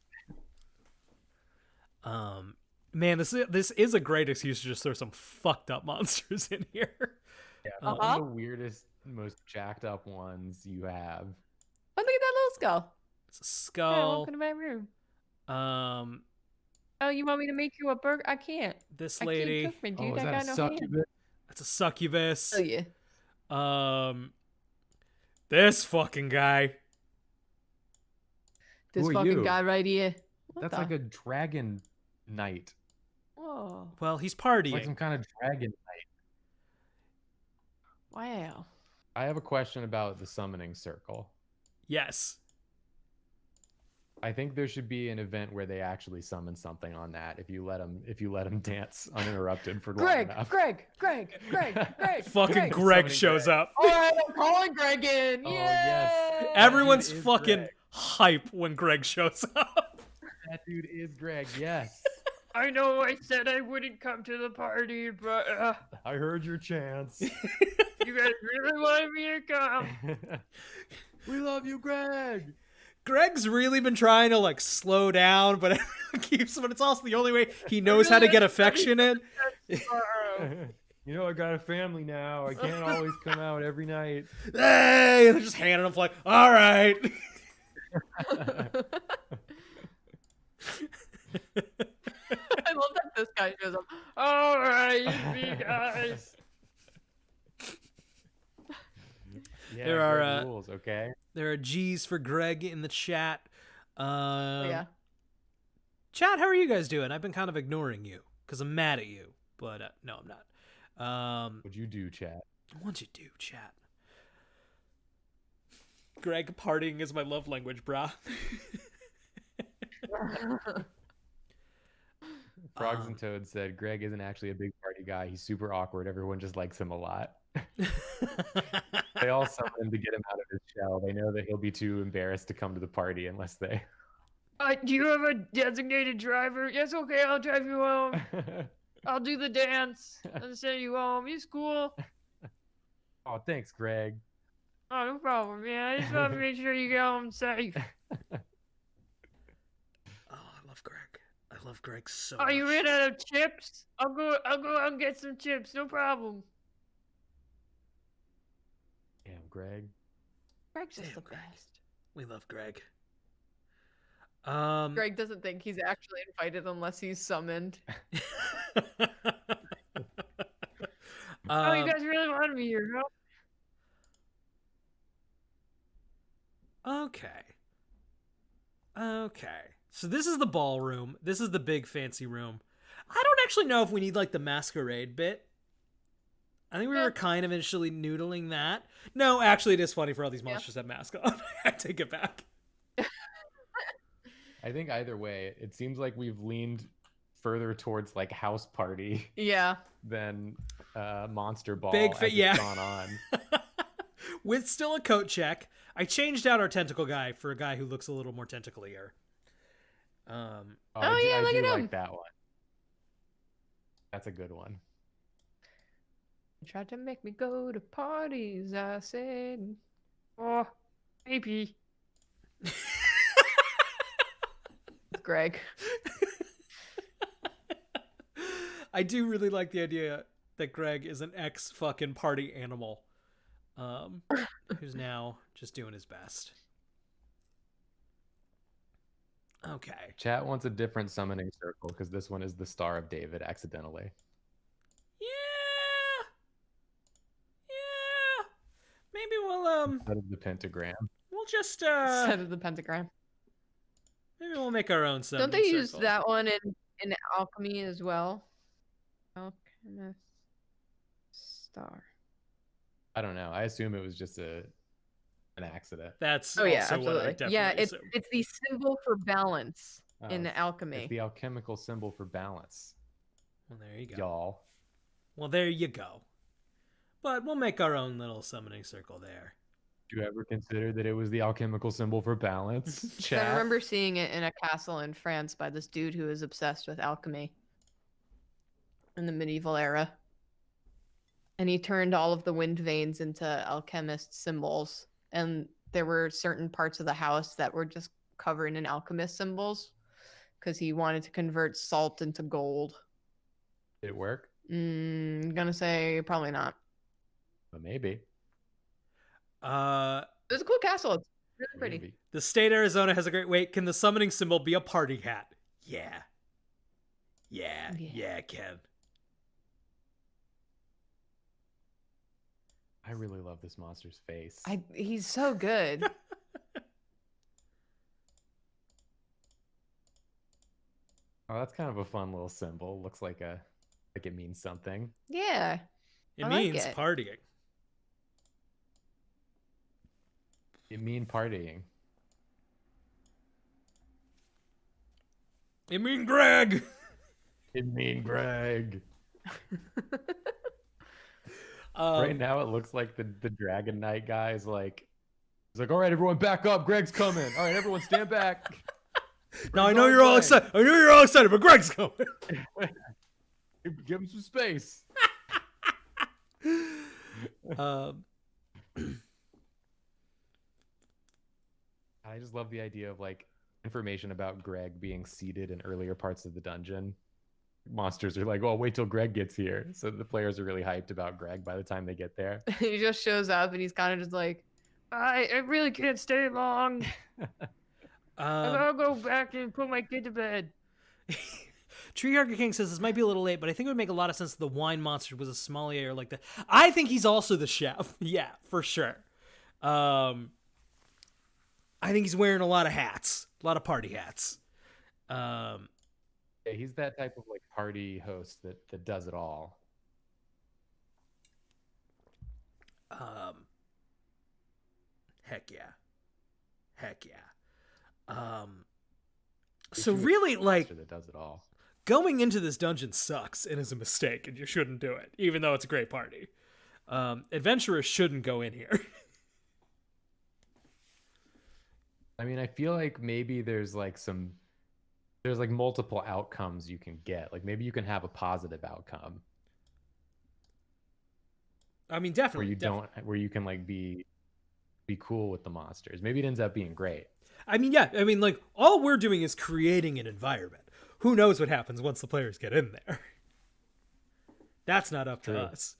Ugh. Man, this is a great excuse to just throw some fucked up monsters in here. Yeah, Uh-huh. one of the weirdest, most jacked up ones you have. Oh, look at that little skull. It's a Yeah, skull. welcome to my room. Um, Oh, you want me to make you a burger? I can't. this I lady. can't cook, my dude. Oh, is I that got a no succubus? hands. That's a succubus. Oh yeah. This fucking guy. This Who are fucking you? guy right here. What That's the? like a dragon knight. Whoa. Well, he's It's partying. like some kind of dragon knight. Wow. I have a question about the summoning circle. Yes. I think there should be an event where they actually summon something on that. If you let them dance uninterrupted for long enough. Greg. Fucking Greg Summoning shows Greg. up. All right, I'm calling Greg in. Oh, Yay! yes. Everyone's That dude is fucking Greg. hype when Greg shows up. That dude is Greg. Yes. I know I said I wouldn't come to the party, but I heard your chance. you guys really wanted me to come. We love you, Greg. Greg's really been trying to like slow down, but everyone keeps. But it's also the only way he knows how to get affection in. You know, I got a family now. I can't always come out every night. Hey, and they're just handing him like, all right. I love that this guy shows up. All right, you guys. Yeah, There are, Greg rules, okay? There are G's for Greg in the chat. Yeah. Chat, how are you guys doing? I've been kind of ignoring you because I'm mad at you, but no, I'm not. What'd you do, chat? What'd you do, chat? Greg, partying is my love language, brah. Frogs and Toads said Greg isn't actually a big party guy. He's super awkward. Everyone just likes him a lot. They all summon him to get him out of his shell. They know that he'll be too embarrassed to come to the party unless they. Do you have a designated driver? Yes, okay, I'll drive you home. I'll do the dance and send you home. He's cool. Oh, thanks, Greg. Oh, no problem, man. I just want to make sure you get home safe. Oh, I love Greg. I love Greg so Oh, much. you ran out of chips? I'll go out and get some chips. No problem. Damn, Greg. Greg's just Damn, the Greg. best. We love Greg. Greg doesn't think he's actually invited unless he's summoned. Oh, you guys really wanted me here, huh? Okay. So this is the ballroom. This is the big fancy room. I don't actually know if we need like the masquerade bit. I think we were kind of initially noodling that. No, actually it is funny for all these monsters that have masks on. I take it back. I think either way, it seems like we've leaned further towards like house party Yeah. than monster ball Big as it's yeah. gone on. With still a coat check. I changed out our tentacle guy for a guy who looks a little more tentaclier. Oh, I yeah, look do at him. like that one. That's a good one. Tried to make me go to parties, I said. Oh, maybe. Greg. I do really like the idea that Greg is an ex-fucking party animal. Who's now just doing his best. Okay. Chat wants a different summoning circle because this one is the Star of David accidentally. Yeah. Maybe we'll Out of the pentagram. we'll just Instead of the pentagram. Maybe we'll make our own summoning Don't they use circle. that one in alchemy as well? Alchemist star. I don't know. I assume it was just an accident. That's Oh yeah, also what I absolutely. definitely Yeah, assume. it's the symbol for balance in it's- alchemy. It's the alchemical symbol for balance, Well, there you go. y'all. Well, there you go. But we'll make our own little summoning circle there. Did you ever consider that it was the alchemical symbol for balance? I Chat. remember seeing it in a castle in France by this dude who was obsessed with alchemy in the medieval era. And he turned all of the wind veins into alchemist symbols. And there were certain parts of the house that were just covered in alchemist symbols because he wanted to convert salt into gold. Did it work? I'm gonna say probably not. But maybe. It was a cool castle. It's really pretty. Maybe. The state of Arizona has a great weight. Can the summoning symbol be a party hat? Yeah. Yeah, Ken. I really love this monster's face. He's so good. Oh, that's kind of a fun little symbol. Looks like it means something. Yeah. It I like means it. partying. It mean partying. It mean Greg. It mean Greg. Um, Right now, it looks like the Dragon Knight guy is like, he's like, all right, everyone, back up. Greg's coming. All right, everyone, stand back. Now I Greg's know on you're all way. excited. I know you're all excited, but Greg's coming. Give him some space. um, I just love the idea of like information about Greg being seated in earlier parts of the dungeon. Monsters are like, oh, wait till Greg gets here. So the players are really hyped about Greg by the time they get there. He just shows up and he's kind of just like, I really can't stay long. I gotta go back and put my kid to bed. Tree Hugger King says this might be a little late, but I think it would make a lot of sense if the wine monster was a sommelier like that. I think he's also the chef. Yeah, for sure. I think he's wearing a lot of hats, a lot of party hats. Yeah, he's that type of like party host that does it all. Heck yeah. We So should really, make a like, monster that does it all. going into this dungeon sucks and is a mistake, and you shouldn't do it, even though it's a great party. Adventurers shouldn't go in here. I mean, I feel like maybe there's like multiple outcomes you can get. Like maybe you can have a positive outcome I mean, definitely. where you definitely. don't, where you can like be cool with the monsters. Maybe it ends up being great. I mean, yeah. I mean, like, all we're doing is creating an environment. Who knows what happens once the players get in there? That's not up to True. us.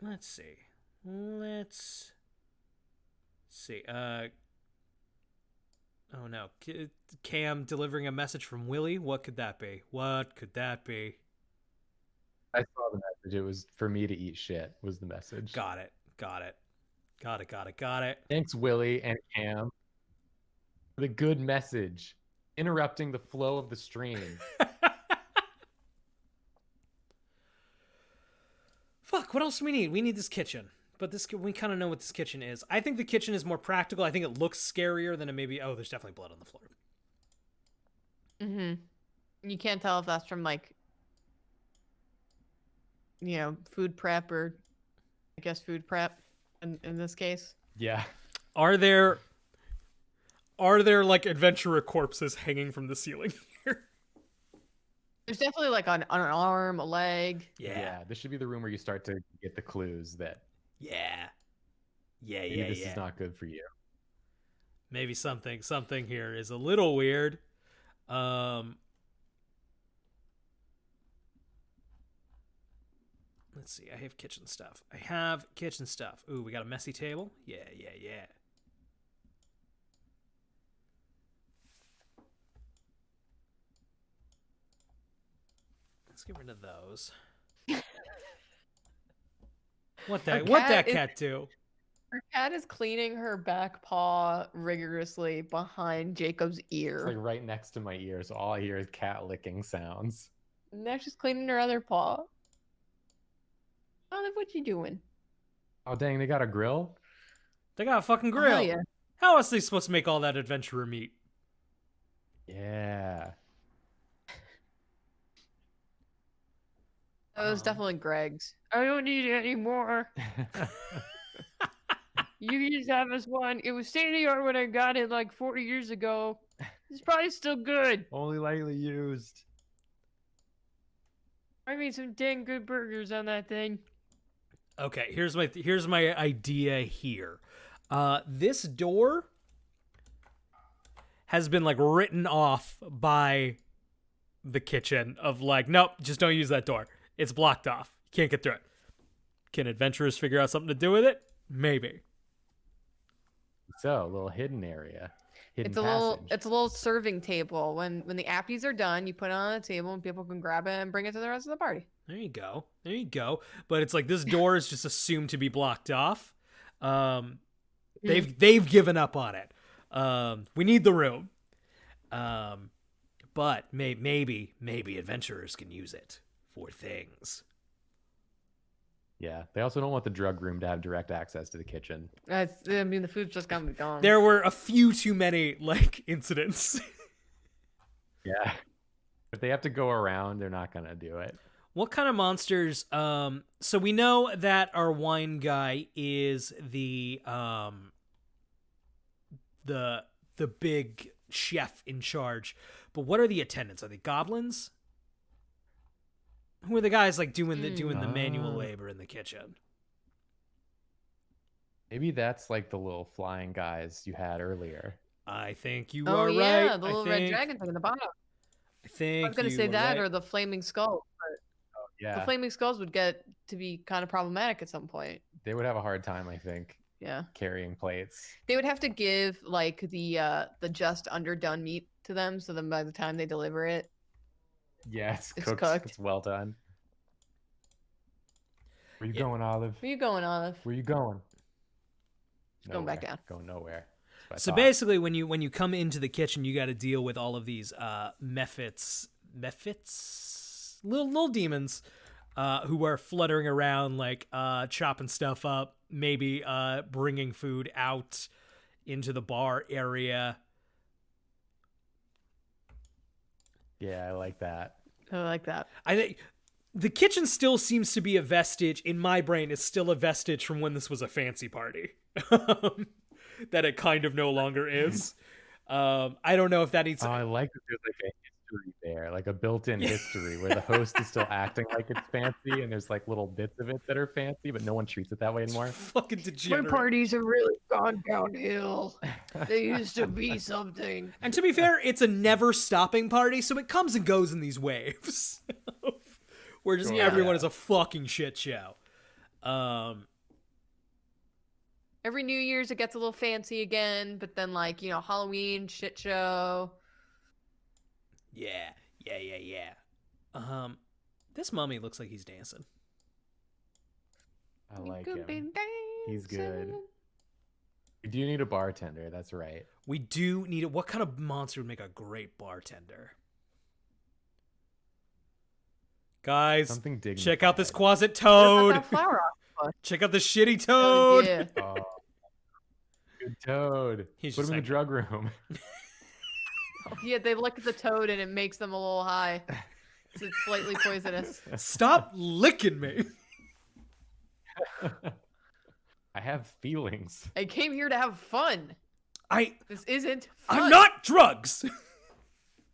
Let's see. Oh no. Cam delivering a message from Willie. What could that be? I saw the message. It was for me to eat shit was the message. Got it. Thanks, Willie and Cam, for the good message, interrupting the flow of the stream. Fuck, what else do we need? We need this kitchen. But we kind of know what this kitchen is. I think the kitchen is more practical. I think it looks scarier than it maybe. Oh, there's definitely blood on the floor. Mm-hmm. You can't tell if that's from like, food prep or, I guess, food prep in this case. Yeah. Are there like adventurer corpses hanging from the ceiling here? There's definitely like an arm, a leg. Yeah. This should be the room where you start to get the clues that Yeah. this is not good for you. Maybe something here is a little weird. Let's see. I have kitchen stuff. Ooh, we got a messy table. Yeah. Let's get rid of those. What that cat do? Her cat is cleaning her back paw rigorously behind Jacob's It's ear. like right next to my ear, so all I hear is cat licking sounds. Now she's cleaning her other paw. Olive, what you doing? Oh dang, they got a grill? They got a fucking Oh, hell grill. yeah. How else are they supposed to make all that adventurer meat? Yeah. That was definitely Greg's. I don't need it anymore. You can just have us one. It was state of the art when I got it like 40 years ago. It's probably still good. Only lightly used. I made some dang good burgers on that thing. Okay, here's my idea here. This door has been like written off by the kitchen of like, nope, just don't use that door. It's blocked off. You can't get through it. Can adventurers figure out something to do with it? Maybe. So, a little hidden area. Hidden It's a passage. little serving table. When the appies are done, you put it on the table and people can grab it and bring it to the rest of the party. There you go. There you go. But it's like this door is just assumed to be blocked off. They've given up on it. We need the room. But maybe adventurers can use it for things. Yeah. They also don't want the drug room to have direct access to the kitchen. I mean, the food's just gonna be gone. There were a few too many like incidents. Yeah. If they have to go around, they're not gonna do it. What kind of monsters? So we know that our wine guy is the big chef in charge. But what are the attendants? Are they goblins? Who are the guys like doing the manual labor in the kitchen? Maybe that's like the little flying guys you had earlier. I think you Oh are yeah, right. the little red dragon thing in the bottom. I think I was gonna you say were that right. or the flaming skull. Yeah. The flaming skulls would get to be kind of problematic at some point. They would have a hard time, I think, Yeah. carrying plates. They would have to give like the just underdone meat to them, so then by the time they deliver it, Yeah, it's It's cooked. cooked. It's well done. Where you Yeah. going, Olive? where you going, Olive? Where you going? Going back Nowhere. down. Going nowhere. That's what I So thought. basically, when you come into the kitchen, you got to deal with all of these mephits, little demons, who are fluttering around like chopping stuff up, maybe bringing food out into the bar area. Yeah, I like that. I like that. I think the kitchen still seems to be a vestige in my brain. It's still a vestige from when this was a fancy party. That it kind of no longer is. I don't know if that needs. Oh, I like that there's like a history there, like a built-in history where the host is still acting like it's fancy, and there's like little bits of it that are fancy, but no one treats it that way anymore. Fucking degenerate. parties have really gone downhill. They used to be something. And to be fair, it's a never stopping party, so it comes and goes in these waves. Where just Yeah. everyone is a fucking shit show. Every New Year's it gets a little fancy again, but then like, Halloween, shit show. Yeah. This mummy looks like he's dancing. I like Could be him. He's good. dancing. We do need a bartender. That's right. We do need it. What kind of monster would make a great bartender? Guys, Something dignified. check out this closet What toad. about that flower octopus? Check out the shitty Oh, toad. yeah. Oh, good toad. He's Put just him in the like- drug room. Yeah, they look at the toad and it makes them a little high. So it's slightly poisonous. Stop licking me. I have feelings. I came here to have fun. This isn't fun. I'm not drugs.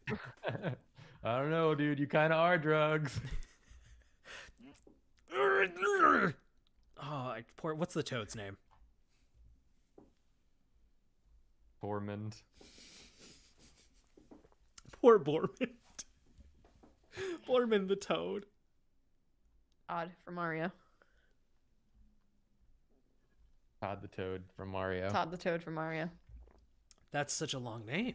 I don't know, dude. You kind of are drugs. What's the toad's name? Bormund. Poor Bormund. Bormund the toad. Odd for Mario. Todd the Toad from Mario. Todd the Toad for Mario. That's such a long name.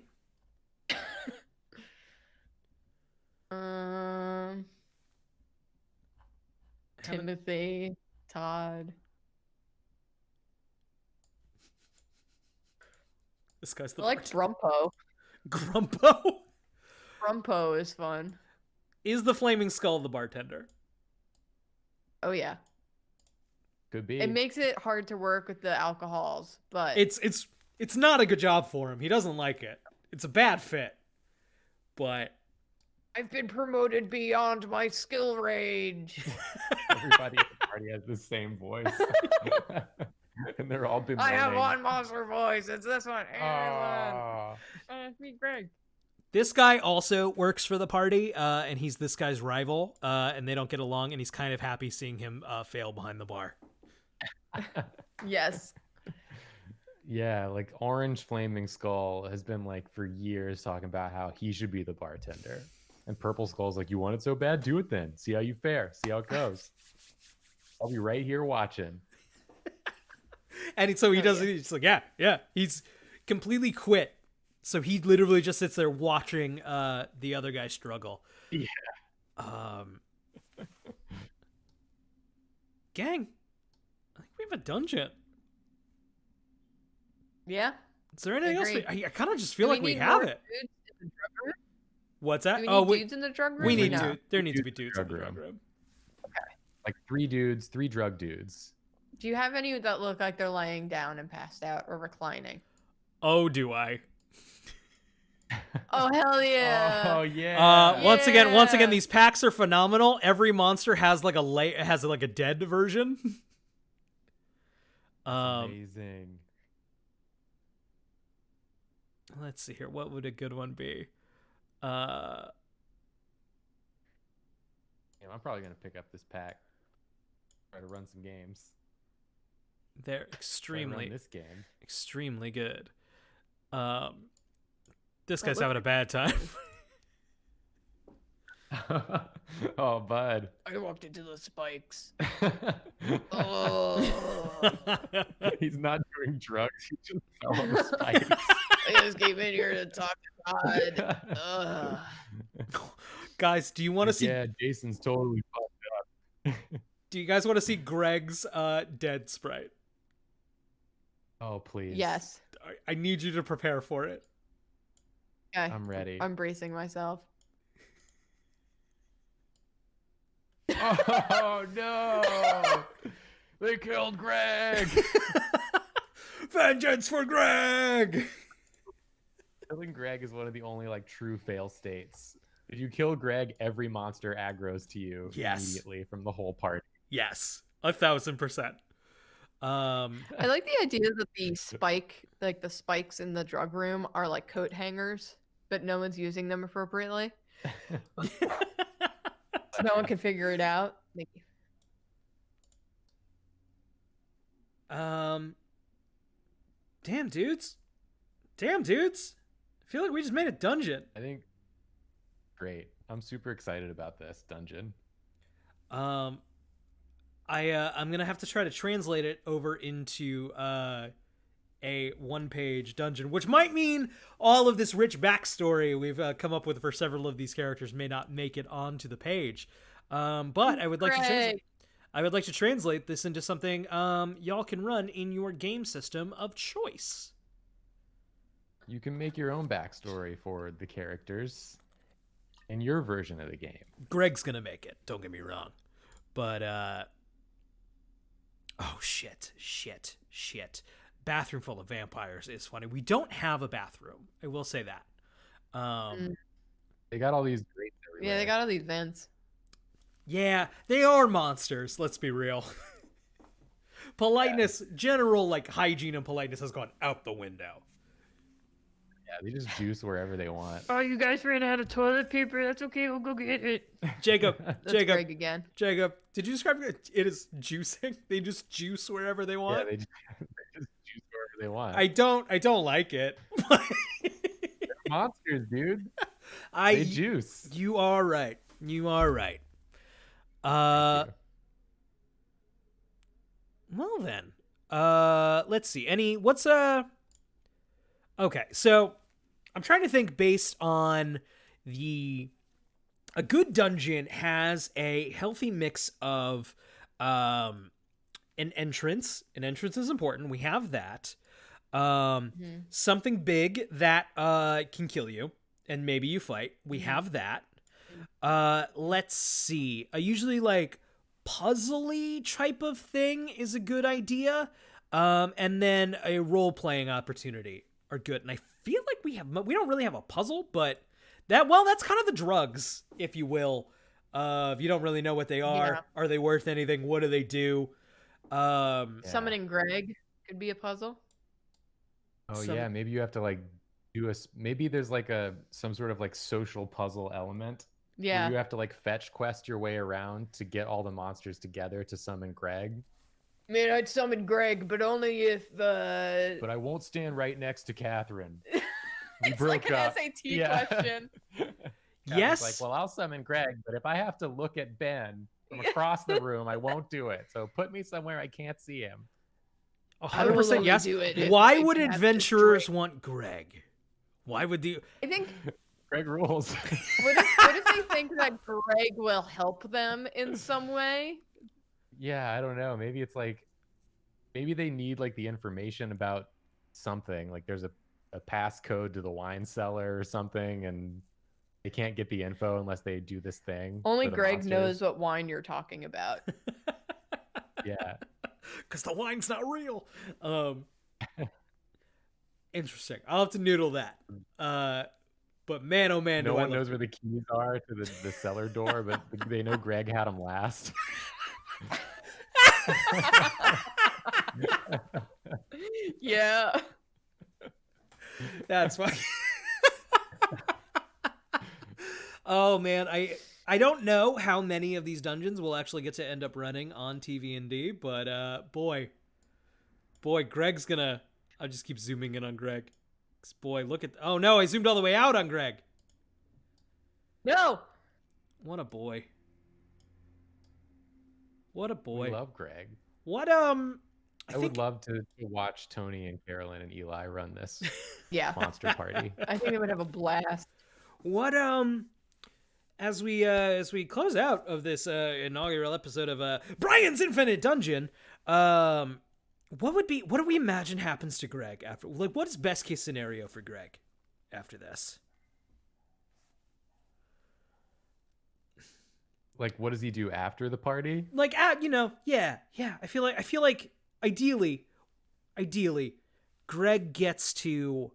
Timothy, Todd. This guy's the I like bartender. Brumpo. Grumpo Brumpo is fun. is the flaming skull the bartender. Oh yeah. Could be. It makes it hard to work with the alcohols, but It's not a good job for him. He doesn't like it. It's a bad fit. But I've been promoted beyond my skill range. Everybody at the party has the same voice. And they're all bemoaning. I have one monster voice. It's this one. Oh. It's me, Greg. this guy also works for the party, and he's this guy's rival, and they don't get along, and he's kind of happy seeing him fail behind the bar. Yes. Yeah, like Orange Flaming Skull has been like for years talking about how he should be the bartender. And Purple Skull's like, you want it so bad? Do it then. See how you fare. See how it goes. I'll be right here watching. And so he does. He's like, yeah. He's completely quit. So he literally just sits there watching the other guy struggle. Yeah. Gang, I think we have a dungeon. Yeah. Is there anything else? Agreed. I kind of just feel Do like we need have more it. dudes in the drug room? What's Do that? we Oh, need dudes in the drug room? we or need no? to. There needs to be Dudes dudes in in the the drug drug room. Like 3 dudes, 3 drug dudes. Do you have any that look like they're laying down and passed out or reclining? Oh, do I? Oh hell yeah! Oh yeah. Once again, Yeah. these packs are phenomenal. Every monster has like a dead version. Amazing. Let's see here. What would a good one be? Yeah, I'm probably gonna pick up this pack. Try to run some games. They're Try to run extremely, this game. extremely good. This guy's look- having a bad time. Oh, bud. I walked into the spikes. Oh, He's not doing drugs. He just fell on the spikes. I just came in here to talk to God. Ugh. Guys, do you want to see? Yeah, Jason's totally fucked up. Do you guys want to see Greg's dead sprite? Oh, please. Yes. I need you to prepare for it. Okay. I'm ready. I'm bracing myself. Oh, no. They killed Greg. Vengeance for Greg! Killing Greg is one of the only like true fail states. If you kill Greg, every monster aggroes to you Yes. immediately from the whole party. Yes, 1,000%. I like the idea that the spikes in the drug room are like coat hangers, but no one's using them appropriately. So no one can figure it out. Thank you. Damn dudes. I feel like we just made a dungeon. I think great. I'm super excited about this dungeon. I'm gonna have to try to translate it over into a one-page dungeon, which might mean all of this rich backstory we've come up with for several of these characters may not make it onto the page. But I would like to translate this into something y'all can run in your game system of choice. You can make your own backstory for the characters in your version of the game. Greg's gonna make it, don't get me wrong. But oh shit. Bathroom full of vampires is funny. We don't have a bathroom. I will say that. They got all these grates everywhere. Yeah, they got all these vents. Yeah, they are monsters, let's be real. Politeness, general like hygiene and politeness has gone out the window. Yeah, they just juice wherever they want. Oh, you guys ran out of toilet paper. That's okay. We'll go get it. Jacob, That's Jacob, Greg again. Jacob, did you describe it as juicing? They just juice wherever they want? Yeah, they just juice wherever they want. I don't like it. They're monsters, dude. They juice. You are right. Thank you. Well then. Let's see. Okay, so I'm trying to think based on a good dungeon has a healthy mix of an entrance. An entrance is important. We have that. Something big that can kill you, and maybe you fight. We have that. Let's see. A usually like puzzly type of thing is a good idea. And then a role playing opportunity are good. And I feel like we don't really have a puzzle, but that's kind of the drugs, if you will. If you don't really know what they are, are they worth anything? What do they do? Summoning Greg could be a puzzle. Oh yeah, maybe you have to like maybe there's like some sort of like social puzzle element. Yeah. Where you have to like fetch quest your way around to get all the monsters together to summon Greg. I mean, I'd summon Greg, but only if But I won't stand right next to Catherine. It's like an SAT question. Yes. Like, well, I'll summon Greg, but if I have to look at Ben from across the room, I won't do it. So put me somewhere I can't see him. 100% yes. Why would adventurers want Greg? Why would the... I think Greg rules. What if they think that Greg will help them in some way? Yeah, I don't know. Maybe it's like, maybe they need like the information about something. Like there's a passcode to the wine cellar or something, and they can't get the info unless they do this thing. Only Greg knows what wine you're talking about. Yeah. Because the wine's not real. Interesting. I'll have to noodle that. But man, oh man, no one knows where the keys are to the cellar door, but they know Greg had them last. Yeah. That's fine. Oh man, I don't know how many of these dungeons will actually get to end up running on TV&D, but boy, Greg's gonna... I'll just keep zooming in on Greg. Boy, look at... Oh no, I zoomed all the way out on Greg. No. What a boy. What a boy. We love Greg. What I would love to watch Tony and Carolyn and Eli run this monster party. I think they would have a blast. What as we close out of this inaugural episode of Brian's Infinite Dungeon, what do we imagine happens to Greg after? Like, what is best case scenario for Greg after this? Like, what does he do after the party? Like, yeah. I feel like ideally, Greg gets to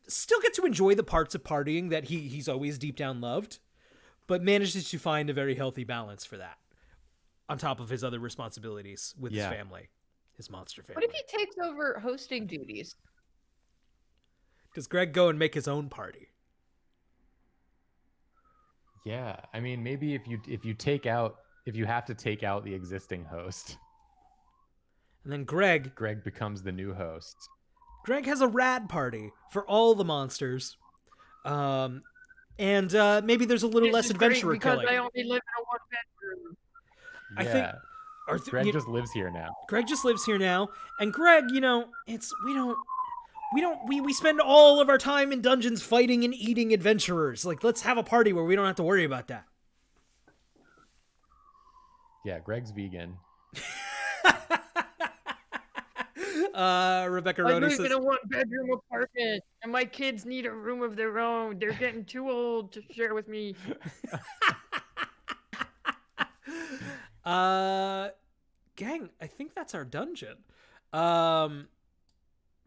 still get to enjoy the parts of partying that he's always deep down loved, but manages to find a very healthy balance for that, on top of his other responsibilities with his family, his monster family. What if he takes over hosting duties? Does Greg go and make his own party? Yeah, I mean, maybe if you have to take out the existing host, and then Greg becomes the new host. Greg has a rad party for all the monsters, and maybe there's a little less adventurer killing. Because I only live in a one-bedroom. I think Greg just lives here now. Greg just lives here now, and Greg, we spend all of our time in dungeons fighting and eating adventurers. Like, let's have a party where we don't have to worry about that. Yeah, Greg's vegan. Rebecca Rhoda says, I live in a one-bedroom apartment, and my kids need a room of their own. They're getting too old to share with me. Gang, I think that's our dungeon.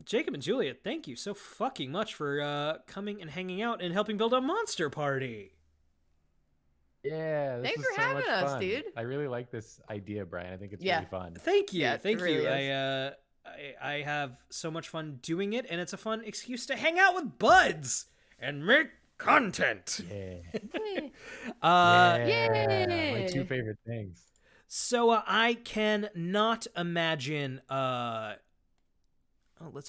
Jacob and Julia, thank you so fucking much for coming and hanging out and helping build a monster party. Yeah, thanks for having us, dude. I really like this idea, Brian. I think it's really fun. Thank you. Yeah, thank really you. is. I have so much fun doing it, and it's a fun excuse to hang out with buds and make content. Yeah. Yay! My two favorite things. So I can not imagine. Let's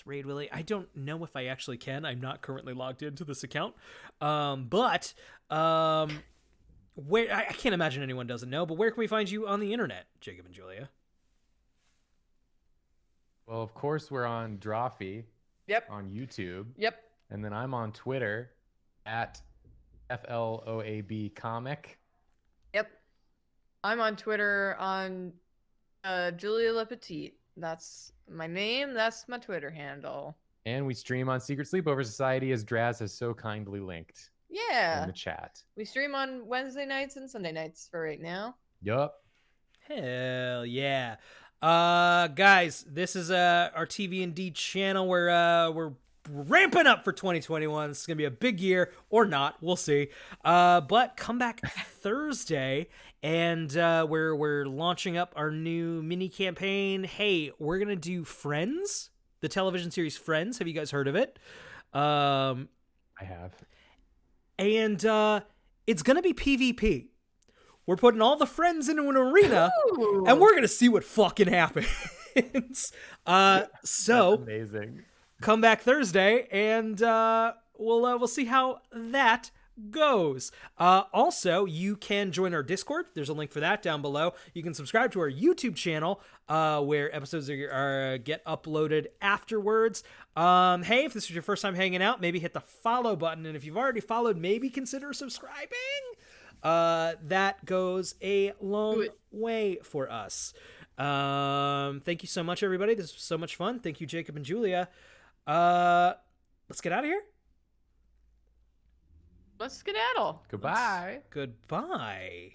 raid Willie. I don't know if I actually can. I'm not currently logged into this account. But where I can't imagine anyone doesn't know. But where can we find you on the internet, Jacob and Julia? Well, of course, we're on Drawfee. Yep. On YouTube. Yep. And then I'm on Twitter at FLOAB Comic. Yep. I'm on Twitter on Julia Lepetit. That's my name. That's my Twitter handle. And we stream on Secret Sleepover Society, as Draz has so kindly linked in Yeah. the chat. We stream on Wednesday nights and Sunday nights for right now. Yup. Hell yeah. Guys, this is our TV&D channel where we're ramping up for 2021. It's gonna be a big year or not, we'll see. But come back Thursday, and we're launching up our new mini campaign. Hey, we're gonna do Friends, the television series Friends. Have you guys heard of it? I have. And it's gonna be PvP. We're putting all the friends into an arena, Ooh. and we're gonna see what fucking happens. So Amazing. come back Thursday, and we'll see how that goes. Also, you can join our Discord. There's a link for that down below. You can subscribe to our YouTube channel, where episodes are get uploaded afterwards. Hey, if this is your first time hanging out, maybe hit the follow button, and if you've already followed, maybe consider subscribing. That goes a long way for us. Thank you so much, everybody. This was so much fun. Thank you, Jacob and Julia. Let's get out of here. Let's skedaddle. Goodbye. Goodbye.